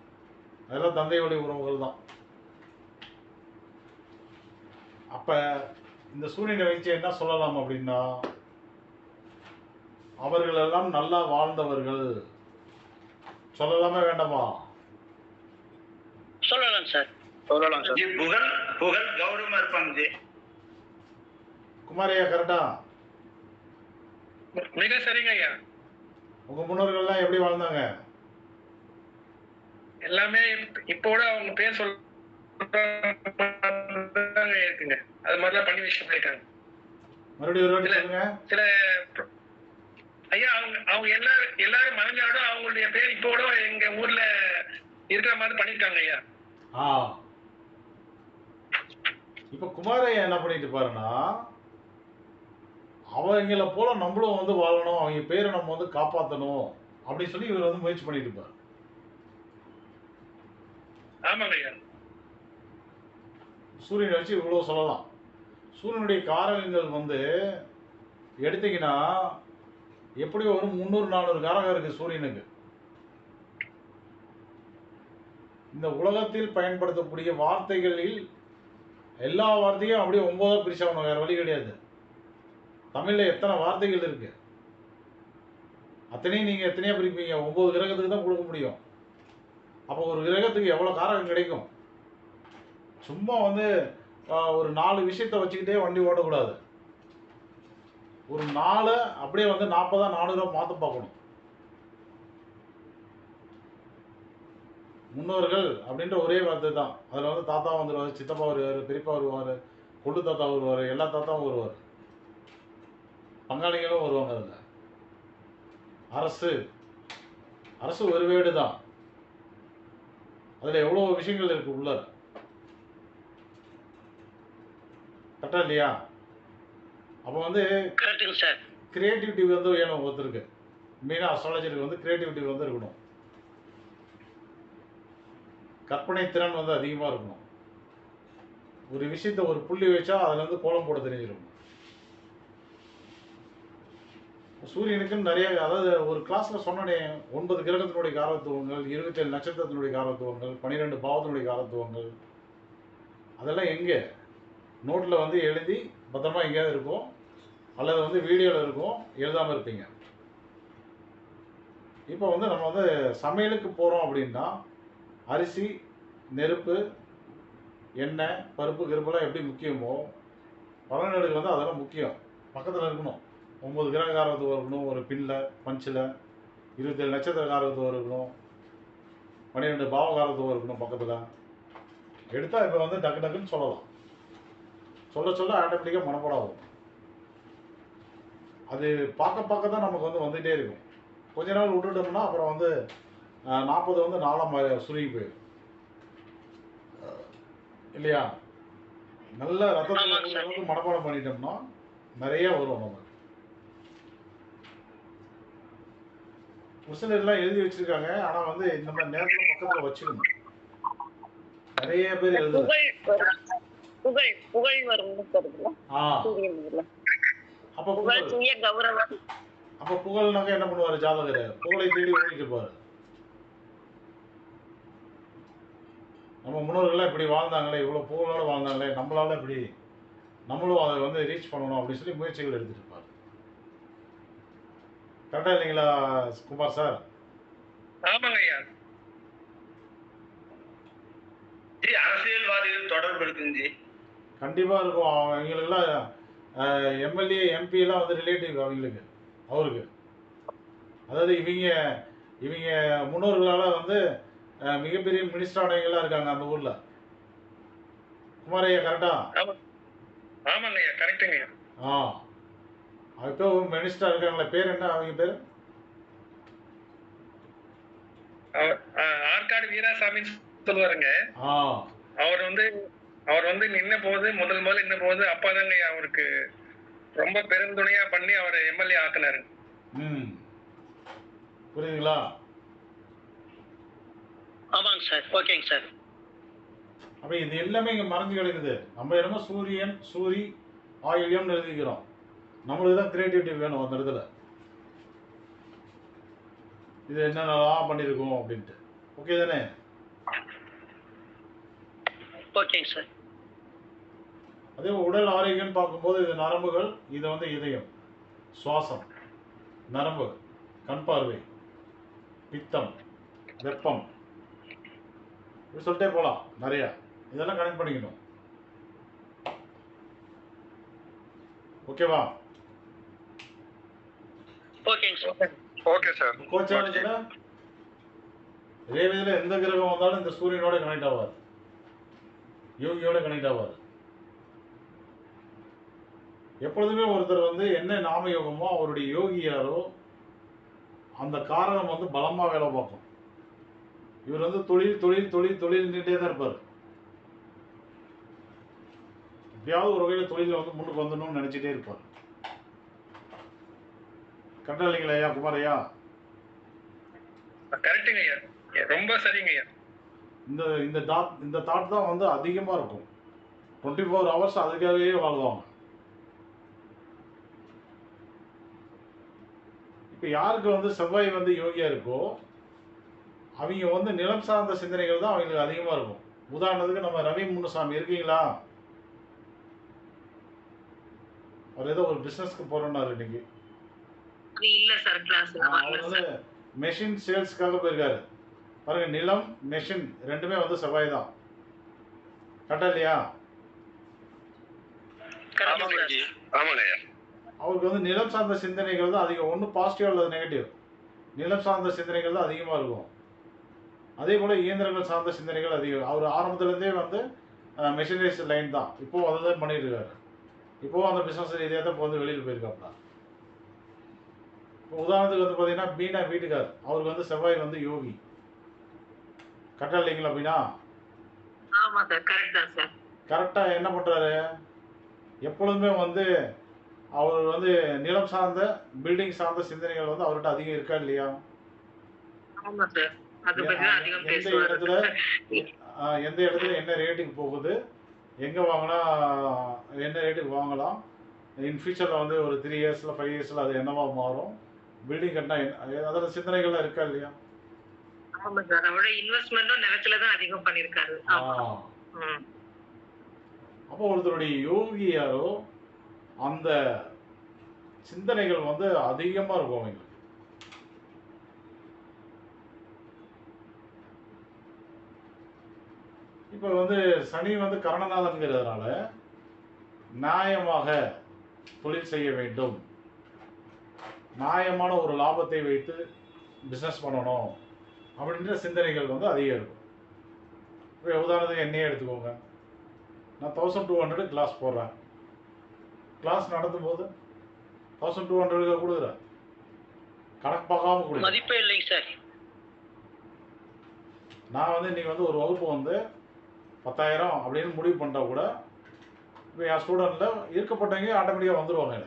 [SPEAKER 1] எல்லாம் தந்தை வழி உறவுகள் தான். அப்ப இந்த சூரியனை வச்சு என்ன சொல்லலாம் அப்படின்னா, அவர்கள் எல்லாம் நல்லா வாழ்ந்தவர்கள், சொல்லலாமா வேண்டாமா?
[SPEAKER 2] சொல்லலாம் சார்.
[SPEAKER 3] சொல்லலாம் சார்.
[SPEAKER 7] ஜி புகழ் புகழ் கௌரவமா இருப்பாங்க ஜி.
[SPEAKER 1] குமாரையா கரெக்டா?
[SPEAKER 3] மிக சரிங்க ஐயா.
[SPEAKER 1] உங்க முன்னோர்கள்லாம் எப்படி வாழ்ந்தாங்க?
[SPEAKER 3] எல்லாமே இப்போ கூட அவங்க பேர் சொல்றாங்க இருக்குங்க. அது மாதிரிலாம் பண்ணி விஷயம் பண்ணிட்டாங்க.
[SPEAKER 1] மறுபடியும் ஒரு வாட்டி சொல்லுங்க.
[SPEAKER 3] சில ஐயா அவங்க எல்லாரும் மனைவியோட அவங்களுடைய பேர் இப்போ கூட எங்க ஊர்ல இருக்கிற மாதிரி பண்ணிருக்காங்க ஐயா.
[SPEAKER 1] இப்ப குமாரையா என்ன பண்ணிட்டு பாருன்னா, அவங்கள போல நம்மளும் வந்து வாழணும், அவங்க பேரை நம்ம வந்து காப்பாற்றணும் அப்படின்னு சொல்லி இவர் வந்து முயற்சி பண்ணிட்டு இருப்பார்.
[SPEAKER 3] ஆமாங்க ஐயா.
[SPEAKER 1] சூரியனை வச்சு இவ்வளவு சொல்லலாம். சூரியனுடைய காரகங்கள் வந்து எடுத்தீங்கன்னா எப்படி ஒரு 300-400 காரகம் இருக்கு சூரியனுக்கு. இந்த உலகத்தில் பயன்படுத்தக்கூடிய வார்த்தைகளில் எல்லா வார்த்தையும் அப்படியே 9 பிரிச்சாகணும், வேற வழி கிடையாது. தமிழ்ல எத்தனை வார்த்தைகள் இருக்கு, அத்தனையும் நீங்க எத்தனையா பிரிப்பீங்க? 9 கிரகத்துக்கு தான் கொடுக்க முடியும். அப்போ ஒரு கிரகத்துக்கு எவ்வளவு காரகம் கிடைக்கும்? சும்மா வந்து ஒரு 4 விஷயத்தை வச்சுக்கிட்டே வண்டி ஓடக்கூடாது. ஒரு 4 அப்படியே வந்து 40 400 மாற்ற பார்க்கணும். முன்னோர்கள் அப்படின்ற ஒரே வார்த்தை தான். அதில் வந்து தாத்தா வந்துடுவார், சித்தப்பா வருவார், பெரியப்பா வருவார், கொள்ளு தாத்தா வருவார், எல்லா தாத்தாவும் வருவார், பங்காளிகளும் வருவாங்க. அதில் அரசு ஒரு வேடு தான். அதில் எவ்வளோ விஷயங்கள் இருக்கு உள்ள. கரெக்டா இல்லையா? அப்போ வந்து
[SPEAKER 2] கரெக்டுங்க சார்.
[SPEAKER 1] கிரியேட்டிவிட்டி வந்து வேணும் ஒருத்தருக்கு. மெயினாக அஸ்ட்ராலஜருக்கு வந்து கிரியேட்டிவிட்டி வந்து இருக்கணும். கற்பனை திறன் வந்து அதிகமாக இருக்கணும். ஒரு விஷயத்தை ஒரு புள்ளி வச்சா அதுல இருந்து கோலம் போட தெரிஞ்சிருக்கும். சூரியனுக்குன்னு நிறைய, அதாவது ஒரு கிளாஸ்ல சொன்னனே 9 கிரகத்தினுடைய காரத்துவங்கள், 27 நட்சத்திரத்தினுடைய காரத்துவங்கள், 12 பாவத்தினுடைய காரத்துவங்கள், அதெல்லாம் எங்கே நோட்ல வந்து எழுதி பத்திரமா எங்கேயாவது இருக்கும், அல்லது வந்து வீடியோவில் இருக்கும், எழுதாமல் இருப்பீங்க. இப்போ வந்து நம்ம வந்து சமையலுக்கு போகிறோம் அப்படின்னா அரிசி, நெருப்பு, எண்ணெய், பருப்பு, கிருப்பெல்லாம் எப்படி முக்கியமோ பலனடுக்கு வந்து அதெல்லாம் முக்கியம். பக்கத்தில் இருக்கணும். 9 கிரக காரத்துவம் இருக்கணும், ஒரு பின்னில் பஞ்சில் 27 நட்சத்திர காரத்துவம் இருக்கணும், 12 பாவ காரத்துவம் இருக்கணும் பக்கத்தில். எடுத்தால் இப்போ வந்து டக்கு டக்குன்னு சொல்லலாம். சொல்ல ஆட்டோமேட்டிக்காக மனப்பாடம் ஆகும். அது பார்க்க தான் நமக்கு வந்து வந்துகிட்டே இருக்கும். கொஞ்ச நாள் விட்டுட்டோம்னா அப்புறம் வந்து 40 வந்து 4 சுருங்கி போயிடும் இல்லையா? நல்ல ரத்தத்தில் அளவுக்கு மனப்பாடம் பண்ணிட்டோம்னா நிறைய வரும். நம்ம ஒரு சிலர்லாம் எழுதி வச்சிருக்காங்க, ஆனால் வந்து இந்த மாதிரி நேரத்தில் பக்கத்தில் வச்சுக்கணும். நிறைய பேர் எழுதுறாங்க.
[SPEAKER 5] புகழ் வரும்னு சொல்றீங்களா?
[SPEAKER 1] அப்ப
[SPEAKER 5] புகழ் சுய கௌரவம்.
[SPEAKER 1] அப்ப புகழ்னாக்க என்ன பண்ணுவாரு ஜாதகர்? புகழை தேடி ஓடிட்டு இருப்பாரு. நம்ம முன்னோர்கள்லாம் இப்படி வாழ்ந்தாங்களே, இவ்வளவு புகழோட வாழ்ந்தாங்களே, நம்மளால இப்படி நம்மளும் அதை வந்து ரீச் பண்ணணும் அப்படின்னு சொல்லி முயற்சிகள் எடுத்துட்டு இருப்பாரு. கரெக்டா இல்லைங்களா குமார் சார்?
[SPEAKER 3] ஆமாங்க ஐயா.
[SPEAKER 7] ஜி அரசியல்வாதிகள் தொடர்பு இருக்குங்க ஜி.
[SPEAKER 1] கண்டிப்பா இருக்கும். அவங்களுக்குலாம் எம்எல்ஏ எம்பி எல்லாம் வந்து ரிலேட்டிவ் அவருக்கு. அதாவது இவங்க முன்னோர்களால வந்து மிகப்பெரிய மினிஸ்டர் ஆனவங்கலாம் இருக்காங்க அந்த ஊர்ல. குமாரையா கரெக்டா?
[SPEAKER 3] ஆமாங்க ஐயா, கரெக்டுங்க ஐயா.
[SPEAKER 1] இப்போ மினிஸ்டர் இருக்காங்களே, பேர் என்ன அவங்க பேரு?
[SPEAKER 3] ஆற்காடு வீராசாமி சொல்லுவாருங்க. அவர் வந்து நின்ன போது முதல்ல நின்ன போது அப்பாதாங்க அவருக்கு ரொம்ப பெருந்துணையா பண்ணி அவரை எம்எல்ஏ ஆக்குனாரு.
[SPEAKER 1] புரியுதுங்களா?
[SPEAKER 2] ஆமாங்க சார். ஓகேங்க சார்.
[SPEAKER 1] அப்ப இது எல்லாமே இங்க மறைஞ்சு கிடக்குது. நம்ம என்னமோ சூரியன், சூரி, ஆயுள்யம்னு எழுதிக்கிறோம். நம்மளுக்கு தான் கிரியேட்டிவிட்டி வேணும் அந்த இடத்துல. இது என்னென்னலாம் பண்ணியிருக்கோம் அப்படின்ட்டு. ஓகே தானே?
[SPEAKER 2] ஓகேங்க சார்.
[SPEAKER 1] அதே உடல் ஆரோக்கியம் பார்க்கும்போது இது நரம்புகள், இது வந்து இதயம், சுவாசம், நரம்பு, கண் பார்வை, பித்தம், வெப்பம், இப்படி சொல்லிட்டே போகலாம் நிறையா. இதெல்லாம் கனெக்ட் பண்ணிக்கணும். ஓகேவா?
[SPEAKER 2] ஓகேங்க சார்.
[SPEAKER 6] Okay sir.
[SPEAKER 1] கோச்சாரத்தில் ரேவதியில் எந்த கிரகம் வந்தாலும் இந்த சூரியனோட கனெக்ட் ஆவார், யோகியோட கனெக்ட் ஆவார். எப்பொழுதுமே ஒருத்தர் வந்து என்ன நாம யோகமோ அவருடைய யோகி யாரோ அந்த காரகம் வந்து பலமா வேலை பார்க்கும். இவர் வந்து தொழில் தொழில் தொழில் தொழில்ன்னுட்டே தான் இருப்பார். எப்படியாவது ஒரு வகையில் தொழில வந்து முன்னுக்கு வந்துடணும்னு நினைச்சிட்டே இருப்பார். கரெக்டா இல்லைங்களா ஐயா குமார் ஐயா?
[SPEAKER 3] கரெக்டுங்க ஐயா, ரொம்ப சரிங்க ஐயா.
[SPEAKER 1] இந்த இந்த தாட் தான் வந்து அதிகமாக இருக்கும். 24 hours அதுக்காகவே வாழ்வாங்க. இப்போ யாருக்கு வந்து செவ்வாய் வந்து யோகியா இருக்கோ அவங்க வந்து நிலம் சார்ந்த சிந்தனைகள் தான் அவங்களுக்கு அதிகமாக இருக்கும். உதாரணத்துக்கு நம்ம ரவி முனுசாமி இருக்கீங்களா? அவர் ஏதோ ஒரு பிஸ்னஸ்க்கு போறோம்னாரு இன்னைக்கு.
[SPEAKER 4] இல்ல சார், கிளாஸ்
[SPEAKER 1] அவர் வந்து மெஷின் சேல்ஸ்க்காக போயிருக்காரு. பாருங்க, நிலம் மெஷின் ரெண்டுமே வந்து செவ்வாய் தான். கரெக்டா இல்லையா?
[SPEAKER 6] ஆமாங்க ஐயா.
[SPEAKER 1] அவருக்கு வந்து நிலம் சார்ந்த சிந்தனைகள் தான் அதிகம். ஒன்று பாசிட்டிவ் அல்லது நெகட்டிவ். நிலம் சார்ந்த சிந்தனைகள் தான் அதிகமாக இருக்கும். அதே போல் இயந்திரங்கள் சார்ந்த சிந்தனைகள் அதிகம். அவர் ஆரம்பத்துலேருந்தே வந்து மெஷினரிஸ் லைன் தான். இப்போது அதை தான் பண்ணிட்டு இருக்காரு. இப்போது அந்த பிஸ்னஸ் ரீதியாக தான் இப்போ வந்து வெளியில் போயிருக்காப்ல. இப்போ உதாரணத்துக்கு வந்து பார்த்தீங்கன்னா பீனா வீட்டுக்கார், அவருக்கு வந்து செவ்வாய் வந்து யோகி. கரெக்டாக இல்லைங்களா அப்படின்னா?
[SPEAKER 4] ஆமா சார், கரெக்ட் தான் சார்.
[SPEAKER 1] கரெக்டாக என்ன பண்ணுறாரு, எப்பொழுதுமே வந்து அவர் வந்து நிலம் சார்ந்த பில்டிங் சார்ந்த சிந்தனைகள் வந்து அவர்கிட்ட அதிகம் இருக்கா இல்லையா?
[SPEAKER 4] ஆமா சார், அது பத்தி தான் அதிகம்
[SPEAKER 1] எந்த
[SPEAKER 4] பேசுவாரு.
[SPEAKER 1] இடத்துல எந்த இடத்துல என்ன ரேட்டுக்கு போகுது, எங்கே வாங்கினா என்ன ரேட்டுக்கு வாங்கலாம், இன் ஃபியூச்சரில் வந்து ஒரு 3 years 5 years அது என்னவா மாறும், பில்டிங் கட்டினா அதோட சிந்தனைகள்லாம் இருக்கா இல்லையா?
[SPEAKER 4] ஆமா சார், அவரோட இன்வெஸ்ட்மெண்ட்டும் நிலத்துல தான் அதிகம் பண்ணிருக்காரு.
[SPEAKER 1] அப்போ ஒருத்தருடைய யோகி யாரோ அந்த சிந்தனைகள் வந்து அதிகமாக இருக்கும் அவங்களுக்கு. இப்போ வந்து சனி வந்து கரணநாதன்கிறதுனால நியாயமாக தொழில் செய்ய வேண்டும், நியாயமான ஒரு லாபத்தை வைத்து பிஸ்னஸ் பண்ணணும் அப்படின்ற சிந்தனைகள் வந்து அதிகம் இருக்கும். இப்போ உதாரணத்துக்கு என்னையே எடுத்துக்கோங்க. நான் 1200 கிளாஸ் போடுறேன். கிளாஸ் நடத்தும் போது 1200 கொடுக்குறேன், கணக்கு பார்க்காம கொடுக்குறேன்.
[SPEAKER 2] மதிப்பே இல்லைங்க சார்.
[SPEAKER 1] நான் வந்து இன்னைக்கு வந்து ஒரு வகுப்பு வந்து 10,000 அப்படின்னு முடிவு பண்ணிட்டா கூட இப்போ என் ஸ்டூடெண்ட்டில் இருக்கப்பட்டவங்க ஆட்டோமேட்டிக்காக வந்துடுவாங்க.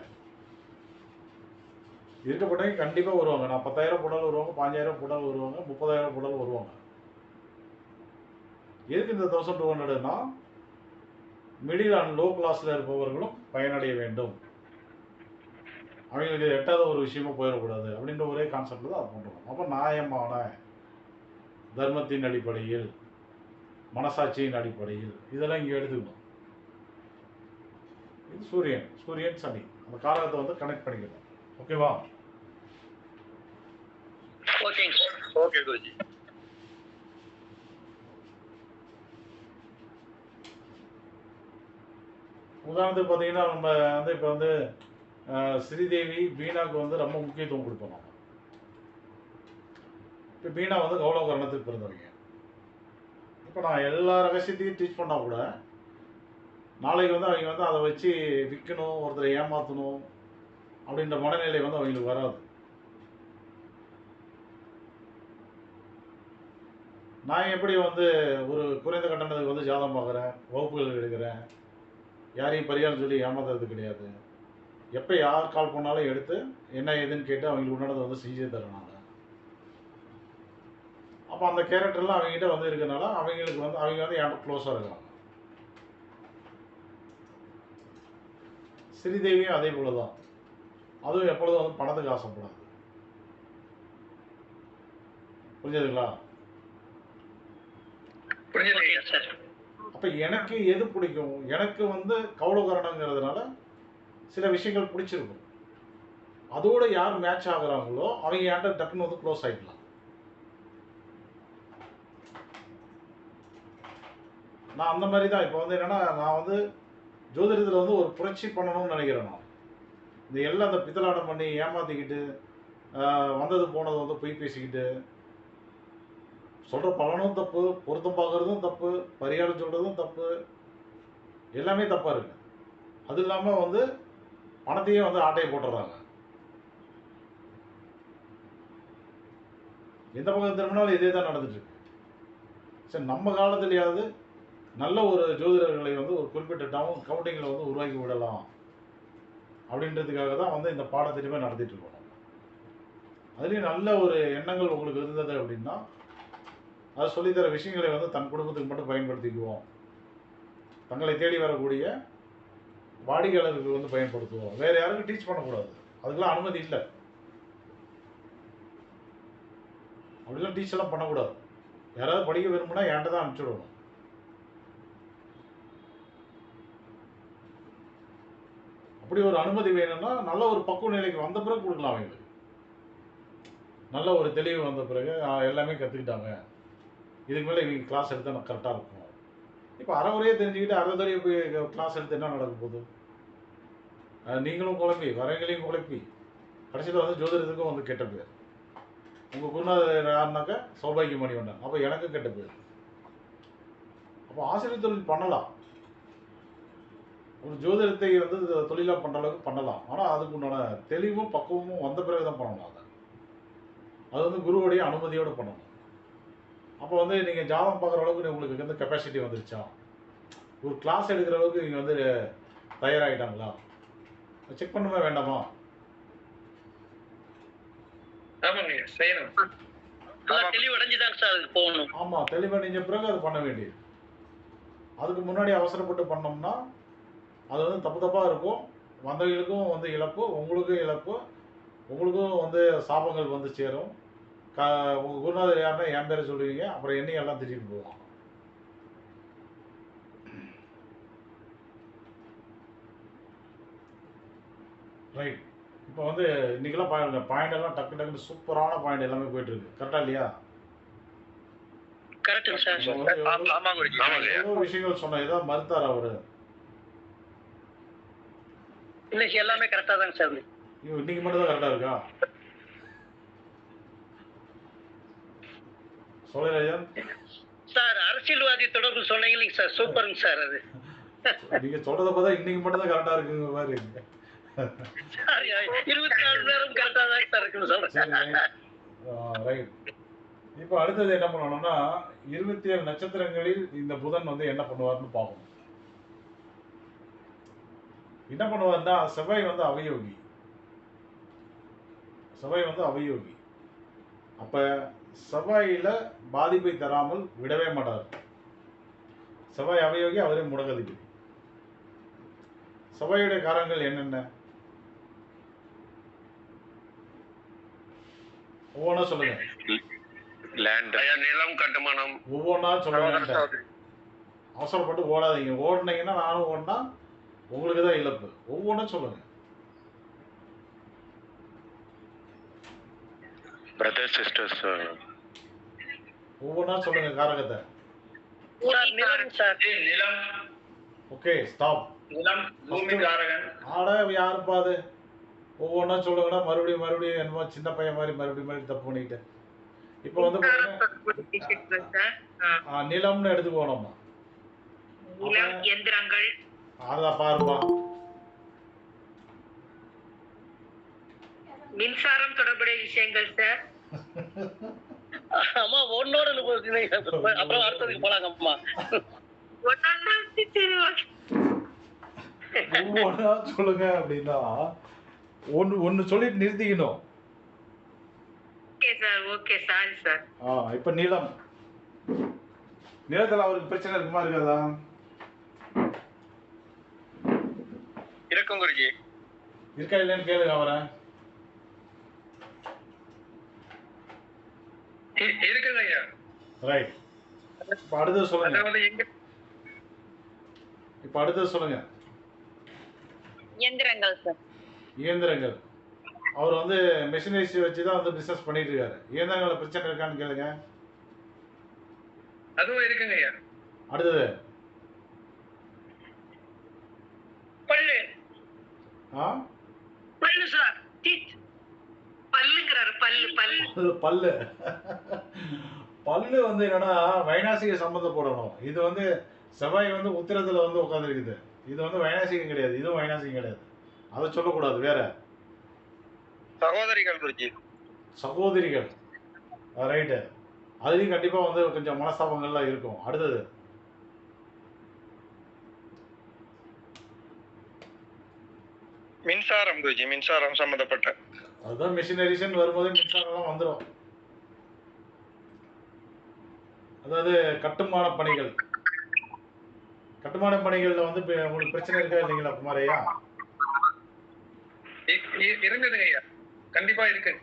[SPEAKER 1] இருக்கப்பட்டவங்க கண்டிப்பாக வருவாங்க. நான் 10,000 போட்டாலும் வருவாங்க, 5,000 போட்டாலும் வருவாங்க, 30,000 போட்டாலும் வருவாங்க. எதுக்கு இந்த 1200னா மிடில் அண்ட் லோ கிளாஸில் இருப்பவர்களும் பயனடைய வேண்டும், அவங்களுக்கு எட்டாத ஒரு விஷயமா போயிடக்கூடாது அப்படின்ற ஒரே கான்செப்ட் தான் அது பண்ணுறோம். அப்போ நியாயமான தர்மத்தின் அடிப்படையில், மனசாட்சியின் அடிப்படையில் இதெல்லாம் இங்கே எடுத்துக்கணும். இது சூரியன் சனி அந்த காரகத்தை வந்து கனெக்ட் பண்ணிக்கணும். ஓகேவா?
[SPEAKER 2] ஓகேங்க சார்.
[SPEAKER 6] ஓகே குருஜி.
[SPEAKER 1] உதாரணத்துக்கு பார்த்தீங்கன்னா நம்ம வந்து இப்போ வந்து ஸ்ரீதேவி பீனாவுக்கு வந்து ரொம்ப முக்கியத்துவம் கொடுப்போம். நம்ம இப்போ பீனா வந்து கௌரவகரணத்துக்கு பிறந்தவங்க. இப்போ நான் எல்லா ரகசியத்தையும் டீச் பண்ணால் கூட நாளைக்கு வந்து அவங்க வந்து அதை வச்சு விற்கணும், ஒருத்தரை ஏமாற்றணும் அப்படின்ற மனநிலை வந்து அவங்களுக்கு வராது. நான் எப்படி வந்து ஒரு குறைந்த கட்டணத்துக்கு வந்து ஜாதகம் பார்க்குறேன், வகுப்புகள் எடுக்கிறேன், யாரையும் பரிகாரம் சொல்லி ஏமாத்துறது கிடையாது. எப்போ யார் கால் பண்ணாலும் எடுத்து என்ன ஏதுன்னு கேட்டு அவங்களுக்கு உண்டானதை வந்து செஞ்சு தரனால. அப்போ அந்த கேரக்டர்லாம் அவங்ககிட்ட வந்து இருக்கனால அவங்களுக்கு வந்து அவங்க வந்து என்கிட்ட க்ளோஸாக இருக்காங்க. ஸ்ரீதேவியும் அதே போல தான். அதுவும் எப்பொழுதும் வந்து பணத்துக்கு ஆசைப்படாது. புரிஞ்சதுங்களா?
[SPEAKER 2] Okay sir.
[SPEAKER 1] அப்போ எனக்கு எது பிடிக்கும், எனக்கு வந்து கௌரவகரணங்கிறதுனால சில விஷயங்கள் பிடிச்சிருக்கும். அதோட யார் மேட்ச் ஆகுறாங்களோ அவங்க என்கிட்ட டக்குன்னு வந்து க்ளோஸ் ஆகிக்கலாம். நான் அந்த மாதிரி தான். இப்போ வந்து என்னன்னா, நான் வந்து ஜோதிடத்தில் வந்து ஒரு புரட்சி பண்ணணும்னு நினைக்கிறேன் நான். இந்த எல்லாம் அந்த பித்தலாட்டம் பண்ணி ஏமாத்திக்கிட்டு வந்தது போனது வந்து பொய் பேசிக்கிட்டு சொல்கிற பலனும் தப்பு, பொருத்தம் பார்க்குறதும் தப்பு, பரிகாரம் சொல்கிறதும் தப்பு, எல்லாமே தப்பாக இருக்குது. அது இல்லாமல் வந்து பணத்தையே வந்து ஆட்டையை போட்டுடுறாங்க. எந்த பக்கம் திரும்பினாலும் இதே தான் நடந்துட்டு இருக்கு. சரி, நம்ம காலத்துலேயாவது நல்ல ஒரு ஜோதிடர்களை வந்து ஒரு குறிப்பிட்ட கவுண்டிங்கில் வந்து உருவாக்கி விடலாம் அப்படின்றதுக்காக தான் வந்து இந்த பாடத்திட்டமே நடத்திட்டு இருக்கோம். அதுலேயும் நல்ல ஒரு எண்ணங்கள் உங்களுக்கு இருந்தது அப்படின்னா அது சொல்லித்தர விஷயங்களை வந்து தன் குடும்பத்துக்கு மட்டும் பயன்படுத்திக்குவோம். தங்களை தேடி வரக்கூடிய வாடிக்கையாளருக்கு வந்து பயன்படுத்துவோம். வேறு யாருக்கும் டீச் பண்ணக்கூடாது. அதுக்கெல்லாம் அனுமதி இல்லை. அப்படிலாம் டீச் எல்லாம் பண்ணக்கூடாது. யாராவது படிக்க விரும்புனா என்கிட்ட தான் அனுப்பிச்சுடணும். அப்படி ஒரு அனுமதி வேணும்னா நல்ல ஒரு பக்குவ நிலைக்கு வந்த பிறகு கொடுக்கலாம். அவங்களுக்கு நல்ல ஒரு தெளிவு வந்த பிறகு எல்லாமே கற்றுக்கிட்டாங்க, இதுக்கு மேலே இவங்க கிளாஸ் எடுத்தால் கரெக்டாக இருக்கும். இப்போ அறகுறையே தெரிஞ்சுக்கிட்டு அறகுறையே போய் கிளாஸ் எடுத்து என்ன நடக்க போகுது? நீங்களும் குழப்பி வரவங்களையும் குழப்பி கடைசியில் வந்து ஜோதிடத்துக்கும் வந்து கெட்ட பேர். உங்கள் குருநாதர் யாருனாக்கா சௌபாகிய மணிவண்ணன், அப்போ எனக்கு கெட்ட பேர். அப்போ ஆசிரியர் தொழில் பண்ணலாம், ஒரு ஜோதிடத்தை வந்து தொழிலாக பண்ணுற அளவுக்கு பண்ணலாம். ஆனால் அதுக்கு உண்டான தெளிவும் பக்குவமும் வந்த பிறகு தான் பண்ணணும். அது வந்து குருவுடைய அனுமதியோடு பண்ணணும். அப்போ வந்து நீங்கள் ஜாதகம் பார்க்குற அளவுக்கு உங்களுக்கு வந்து கெப்பாசிட்டி வந்துருச்சா, ஒரு கிளாஸ் எடுக்கிற அளவுக்கு நீங்கள் வந்து தயாராகிட்டாங்களா, செக் பண்ணுமே வேண்டாமா?
[SPEAKER 3] ஆமாங்க செய்யணும்.
[SPEAKER 2] தெளிவடைஞ்சுதாங்க சார் அது போகணும்.
[SPEAKER 1] ஆமாம், தெளிவடைஞ்ச பிறகு அது பண்ண வேண்டியது. அதுக்கு முன்னாடி அவசரப்பட்டு பண்ணோம்னா அது வந்து தப்பு தப்பாக இருக்கும். வந்தவங்களுக்கும் வந்து இழப்பு, உங்களுக்கும் இழப்பு, உங்களுக்கும் வந்து சாபங்கள் வந்து சேரும். உங்கள் குருநாதர் யாருன்னா என் பேரை சொல்லுவீங்க, அப்புறம் என்னையும் எல்லாம் திட்டிட்டு போவாங்க. ரைட். இப்போ வந்து இன்றைக்கெல்லாம் பாயிண்ட் எல்லாம் டக்கு டக்குன்னு சூப்பரான பாயிண்ட் எல்லாமே போயிட்டு இருக்கு. கரெக்டா இல்லையா?
[SPEAKER 2] கரெக்டுங்க சார்.
[SPEAKER 1] எவ்வளோ விஷயங்கள் சொன்ன, ஏதாவது மறுத்தார் அவரு?
[SPEAKER 2] இன்னைக்கு எல்லாமே கரெக்டாக தாங்க சார்.
[SPEAKER 1] இன்னைக்கு மட்டும் தான் கரெக்டாக இருக்கா? சொல்லுங்க
[SPEAKER 2] சார். அரசியல்வாதி தொடர்பு சொன்னீங்க இல்லைங்க சார், சூப்பருங்க சார். அது
[SPEAKER 1] நீங்க சொல்றத பார்த்தா இன்னைக்கு மட்டும் தான் கரெக்டா இருக்குங்க பாரு.
[SPEAKER 2] 24 நேரம் கரெக்டாக தான் சார் இருக்குன்னு சொல்றேன்.
[SPEAKER 1] ரைட். இப்போ அடுத்தது என்ன பண்ணணும்னா 27 நட்சத்திரங்களில் இந்த புதன் வந்து என்ன பண்ணுவார்னு பார்க்கணும். என்ன பண்ணுவார்னா செவ்வாய் வந்து அவயோகி. செவ்வாய் வந்து அவயோகி. அப்ப செவ்வாயில பாதிப்பை தராமல் விடவே மாட்டார். செவ்வாய் அவயோகி, அவரே முடகதிபதி. செவ்வாயுடைய காரங்கள் என்னென்ன ஒவ்வொன்றா சொல்லுங்க.
[SPEAKER 6] நிலம், கட்டுமானம்,
[SPEAKER 1] ஒவ்வொன்றா சொல்லுங்க. அவசரப்பட்டு ஓடாதீங்க. ஓடுனீங்கன்னா நானும் ஓடினா உங்களுக்கு தான் இழப்பு. ஒவ்வொன்றா சொல்லுங்க.
[SPEAKER 6] பிரதர்ஸ் சிஸ்டர்ஸ்,
[SPEAKER 1] ஒவ்வொன்றா சொல்லுங்க காரகத்தை.
[SPEAKER 7] நிலம்,
[SPEAKER 1] ஓகே, ஸ்டாப்.
[SPEAKER 7] நிலம், பூமி காரகன்.
[SPEAKER 1] ஆட யாருப்பா அது? ஒவ்வொன்றா சொல்லுங்கன்னா மறுபடியும் என்னமோ சின்ன பையன் மாதிரி மறுபடியும் தப்பு பண்ணிக்கிட்டு. இப்போ வந்து நிலம்னு எடுத்துக்குவோம் நம்ம.
[SPEAKER 4] எந்திரங்கள்,
[SPEAKER 1] அதான் பாருப்பா.
[SPEAKER 4] மின்சாரம் தொடர்புடைய விஷயங்கள் சார்.
[SPEAKER 2] அம்மா ஒன்னோட அப்புறம் அடுத்ததுக்கு போலாங்க அம்மா.
[SPEAKER 1] ஒவ்வொன்றா சொல்லுங்க அப்படின்னா ஒன்னு சொல்லிட்டு நிறுத்திக்கணும்.
[SPEAKER 4] Okay sir, okay sorry sir.
[SPEAKER 1] இப்ப நிலம், நிலத்துல அவருக்கு பிரச்சனை இருக்குமா இருக்காதா?
[SPEAKER 6] இருக்கும் குருஜி.
[SPEAKER 1] இருக்கா இல்லைன்னு கேளுங்க அவரை.
[SPEAKER 3] இருக்குங்க ஐயா.
[SPEAKER 1] ரைட். இப்ப அடுத்தது சொல்லுங்க. இப்ப அடுத்தது சொல்லுங்க.
[SPEAKER 5] இயந்திரங்கள் சார்.
[SPEAKER 1] இயந்திரங்கள். அவர் வந்து மெஷினரிஸ் வச்சுதான் வந்து பிசினஸ் பண்ணிட்டு இருக்காரு. இயந்திரங்கள பிரச்சனை இருக்கான்னு கேளுங்க.
[SPEAKER 3] அதுவும் இருக்குங்க ஐயா.
[SPEAKER 1] அடுத்தது
[SPEAKER 2] பல்லு
[SPEAKER 1] ஆ
[SPEAKER 2] பல்லு சார் டீத்.
[SPEAKER 4] பல்லுங்கிறாரு, பல்லு பல்லு.
[SPEAKER 1] பல்லு பல்லு வந்து என்னன்னா வைநாசிக சம்மந்தப்படணும். இது வந்து செவ்வாய் வந்து உத்திரத்தில் வந்து உட்காந்துருக்குது. இது வந்து வைநாசிகம் கிடையாது, இதுவும் வைநாசிகம் கிடையாது. அதை சொல்லக்கூடாது. வேற
[SPEAKER 6] சகோதரிகள் குருஜி.
[SPEAKER 1] சகோதரிகள், ரைட்டு. அதுலேயும் கண்டிப்பாக வந்து கொஞ்சம் மனஸ்தாபங்கள்லாம் இருக்கும். அடுத்தது
[SPEAKER 6] மின்சாரம் குருஜி, மின்சாரம் சம்பந்தப்பட்ட.
[SPEAKER 1] அதுதான் மிஷினரிஸ்ன்னு வரும்போது மின்சாரம்லாம் வந்துடும். அதாவது கட்டுமான பணிகள், கட்டுமான பணிகளில் வந்து உங்களுக்கு பிரச்சனை இருக்கா இல்லைங்களா குமாரையா?
[SPEAKER 3] இருந்ததுங்க ஐயா, கண்டிப்பா இருக்கு.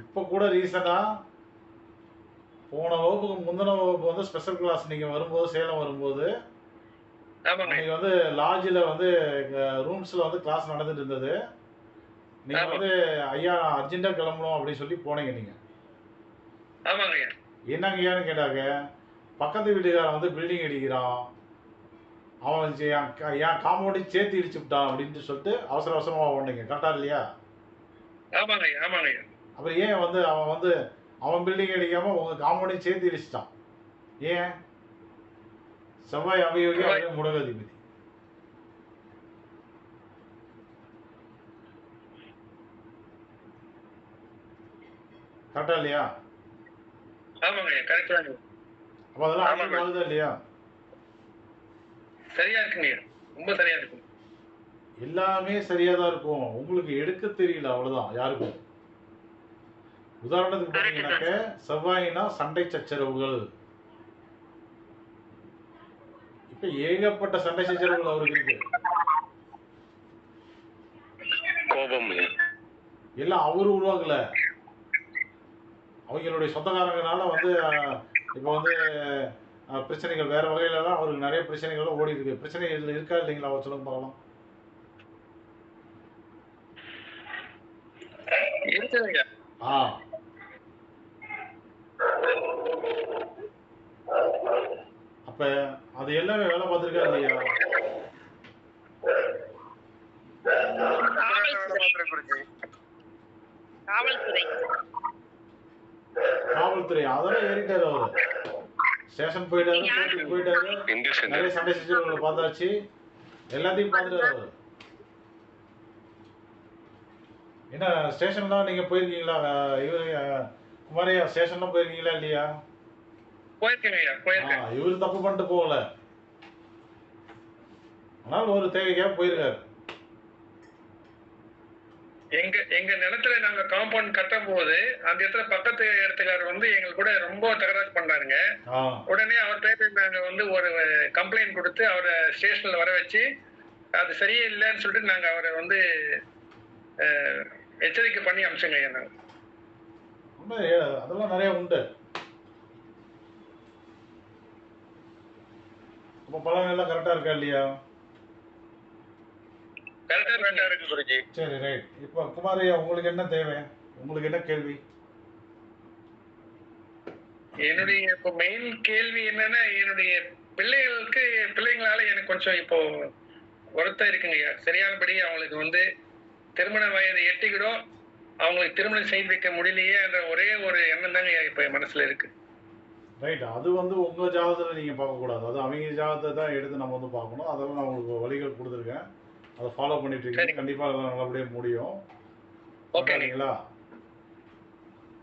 [SPEAKER 1] இப்போ கூட ரீசனாக போன வகுப்புக்கு முந்தின வகுப்பு வந்து ஸ்பெஷல் கிளாஸ் நீங்கள் வரும்போது, சேலம் வரும்போது
[SPEAKER 3] ஆமாங்க
[SPEAKER 1] அன்றைக்கி வந்து லாட்ஜில் வந்து எங்கள் ரூம்ஸில் வந்து கிளாஸ் நடந்துட்டு இருந்தது. நீங்கள் வந்து ஐயா அர்ஜென்ட்டாக கிளம்பணும் அப்படின்னு சொல்லி போனீங்க. நீங்கள்
[SPEAKER 3] ஆமாங்க ஐயா.
[SPEAKER 1] என்னங்க ஐயான்னு கேட்டாங்க, பக்கத்து வீட்டுக்காரன் வந்து பில்டிங் அடிக்கிறான், அவன் என் காம்பவுண்டையும் சேர்த்து இடிச்சு விட்டான் அப்படின்ட்டு சொல்லிட்டு அவசர அவசரமாக ஓடினீங்க. கரெக்டாக இல்லையா?
[SPEAKER 3] ஆமாங்க ஐயா, ஆமாங்க ஐயா.
[SPEAKER 1] அப்புறம் ஏன் வந்து அவன் பில்டிங் அடிக்காமல் உங்கள் காம்பவுண்டையும் சேர்த்து இடிச்சிட்டான்? ஏன்? செவ்வாய் அவயோகி, அவரே முடகாதிபதி. கரெக்டா இல்லையா?
[SPEAKER 3] ஆமாங்க ஐயா, கரெக்டா.
[SPEAKER 1] அப்போ அதெல்லாம் ஆகுதா இல்லையா?
[SPEAKER 3] சரியா இருக்குங்க ஐயா, ரொம்ப சரியா இருக்கு.
[SPEAKER 1] எல்லாமே சரியா தான் இருக்கும், உங்களுக்கு எடுக்க தெரியல, அவ்வளவுதான். யாருக்கும். உதாரணத்துக்கு பார்த்தீங்கன்னாக்க செவ்வாயினா சண்டை சச்சரவுகள். இப்ப ஏகப்பட்ட சண்டை சச்சரவுகள் அவருக்கு இருக்கு.
[SPEAKER 6] கோபம்
[SPEAKER 1] எல்லாம் அவரு உருவாக்கல, அவங்களுடைய சொந்தக்காரங்கனால வந்து இப்போ வந்து பிரச்சனைகள் வேற வகையிலலாம் அவருக்கு நிறைய பிரச்சனைகளும் ஓடி இருக்கு. பிரச்சனைகள் இருக்கா இல்லைங்களா? அவர் சொல்லுங்க பார்க்கலாம்.
[SPEAKER 3] இருக்குதுங்க.
[SPEAKER 1] அப்ப அது எல்லாமே வேலை பார்த்துருக்கா இல்லையா?
[SPEAKER 5] காவல்துறை
[SPEAKER 1] காவல்துறை அதெல்லாம் ஏறிட்டாரு. அவரு ஸ்டேஷன் போயிட்டாரு, கோர்ட்டுக்கு போயிட்டாரு, நிறைய சண்டை சச்சரவுகளை பார்த்தாச்சு, எல்லாத்தையும் பார்த்துட்டாரு அவரு. என்ன ஸ்டேஷன்லாம் நீங்க போயிருக்கீங்களா? இவரு குமாரையா ஸ்டேஷன்லாம் போயிருக்கீங்களா இல்லையா?
[SPEAKER 3] போயிருக்கேங்க ஐயா, போயிருக்கேன்.
[SPEAKER 1] இவரு தப்பு பண்ணிட்டு போகல, ஆனால் ஒரு தேவைக்காக போயிருக்காரு.
[SPEAKER 3] எங்க நிலத்துல நாங்க காம்பவுண்ட் கட்டும் போது அந்த இடத்துல பக்கத்து இடத்துக்காரர் வந்து எங்களுக்கு கூட ரொம்ப தகராறு பண்றாருங்க. உடனே அவர் பேர்ல நாங்க வந்து ஒரு கம்ப்ளைண்ட் கொடுத்து அவரை ஸ்டேஷன்ல வர வச்சு அது சரியே இல்லைன்னு சொல்லிட்டு நாங்க அவரை வந்து எச்சரிக்கை பண்ணி அனுப்பிச்சோங்க ஐயா.
[SPEAKER 1] அதெல்லாம் நிறைய உண்டு. அப்போ பலன் எல்லாம் கரெக்டா இருக்கா இல்லையா?
[SPEAKER 3] கரெக்டா இருக்கு குருஜி.
[SPEAKER 1] சரி, ரைட். இப்போ குமாரையா உங்களுக்கு என்ன தேவை? உங்களுக்கு என்ன கேள்வி?
[SPEAKER 3] என்னுடைய இப்போ மெயின் கேள்வி என்னன்னா, என்னுடைய பிள்ளைங்களால எனக்கு கொஞ்சம் இப்போ வருத்தம் இருக்குங்க ஐயா. சரியானபடி அவங்களுக்கு வந்து திருமண வயது எட்டிக்கிடும், அவங்களுக்கு திருமணம் செய்து வைக்க முடியலையே என்ற ஒரே ஒரு எண்ணம் தாங்க இப்ப என் மனசுல இருக்கு.
[SPEAKER 1] ரைட். அது வந்து உங்க ஜாதகத்தில் நீங்க பார்க்கக்கூடாது, அது அவங்க ஜாதகத்தை தான் எடுத்து நம்ம வந்து பார்க்கணும். அதெல்லாம் நான் உங்களுக்கு வழிகள் கொடுத்துருக்கேன், அதை ஃபாலோ பண்ணிட்டு இருக்கீங்க. கண்டிப்பா அதெல்லாம் நல்லபடியாக முடியும். ஓகேங்களா?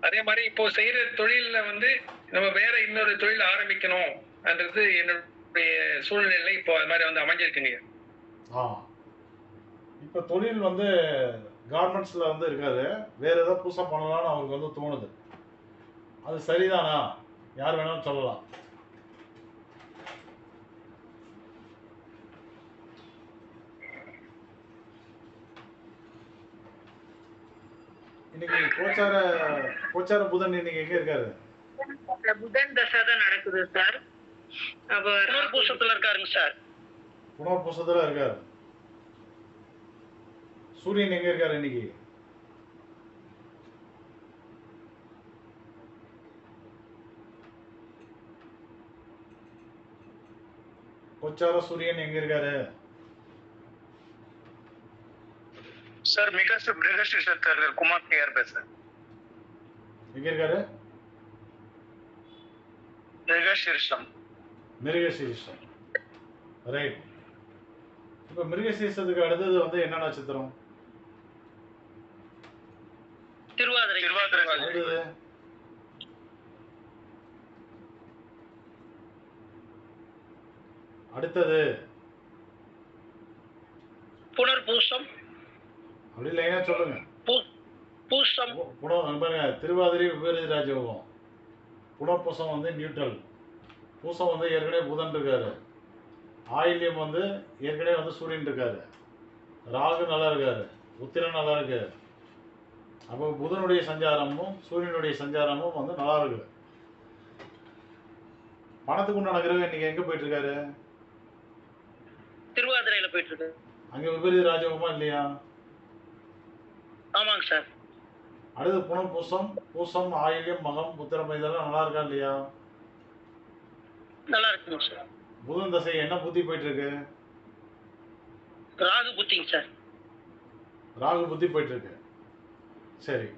[SPEAKER 3] அதே மாதிரி இப்போ செய்யற தொழில வந்து நம்ம வேற இன்னொரு தொழில் ஆரம்பிக்கணும் என்றது என்னுடைய சூழ்நிலை இப்போ அது மாதிரி வந்து அமைஞ்சிருக்குங்க.
[SPEAKER 1] இப்போ தொழில் வந்து கார்மெண்ட்ஸில் வந்து இருக்காது, வேற ஏதாவது புதுசாக பண்ணலாம்னு அவருக்கு வந்து தோணுது. அது சரிதானா? யார் வேணாலும் சொல்லலாம். இன்னைக்கு கோச்சார புதன் இன்னைக்கு எங்க இருக்காரு?
[SPEAKER 4] புதன் தசை தான் நடக்குது சார்.
[SPEAKER 2] புனர்பூசத்துல இருக்காருங்க சார்.
[SPEAKER 1] புனர்பூசத்துல இருக்காரு. சூரியன் எங்க இருக்காரு இன்னைக்கு? கோச்சார சூரியன் எங்க இருக்காரு?
[SPEAKER 6] சார் மிருகஸ்ரீஷத்தில் குமார் கேஆர் பேசுறேன்.
[SPEAKER 1] எங்கே இருக்காரு?
[SPEAKER 6] மிருகஸ்ரீஷம்.
[SPEAKER 1] மிருகசீரிஷம். ரைட். இப்போ மிருகசீரிஷத்துக்கு அடுத்தது வந்து என்ன நட்சத்திரம்?
[SPEAKER 2] திருவாதிரை.
[SPEAKER 1] அடுத்தது அடுத்தது
[SPEAKER 2] புனர்பூசம்.
[SPEAKER 1] அப்படி லைனா சொல்லுங்க.
[SPEAKER 2] பூசம்.
[SPEAKER 1] பாருங்க, திருவாதிரை விபரீத ராஜயோகம், புனர்பூசம் வந்து நியூட்ரல், பூசம் வந்து ஏற்கனவே புதன் இருக்காரு, ஆயில்யம் வந்து ஏற்கனவே வந்து சூரியன் இருக்காரு, ராகு நல்லா இருக்காரு, உத்திரன் நல்லா இருக்கு. அப்போ புதனுடைய சஞ்சாரமும் சூரியனுடைய சஞ்சாரமும் வந்து நல்லா இருக்கு. பணத்துக்கு உண்டான கிரகம் இன்னைக்கு எங்க போயிட்டு இருக்காரு?
[SPEAKER 2] திருவாதிரையில போயிட்டு இருக்கு.
[SPEAKER 1] அங்க விபரீத ராஜயோகமா இல்லையா?
[SPEAKER 2] ஆமாங்க சார்.
[SPEAKER 1] அடுத்து புனர்பூசம், பூசம், ஆயில்யம், மகம், உத்திரம் இதெல்லாம் நல்லா இருக்கா இல்லையா?
[SPEAKER 2] நல்லா இருக்குங்க சார்.
[SPEAKER 1] புதன் தசை என்ன புத்தி போயிட்டு இருக்கு?
[SPEAKER 2] ராகு புத்திங்க சார்.
[SPEAKER 1] ராகு புத்தி போயிட்டு இருக்கு. சரி,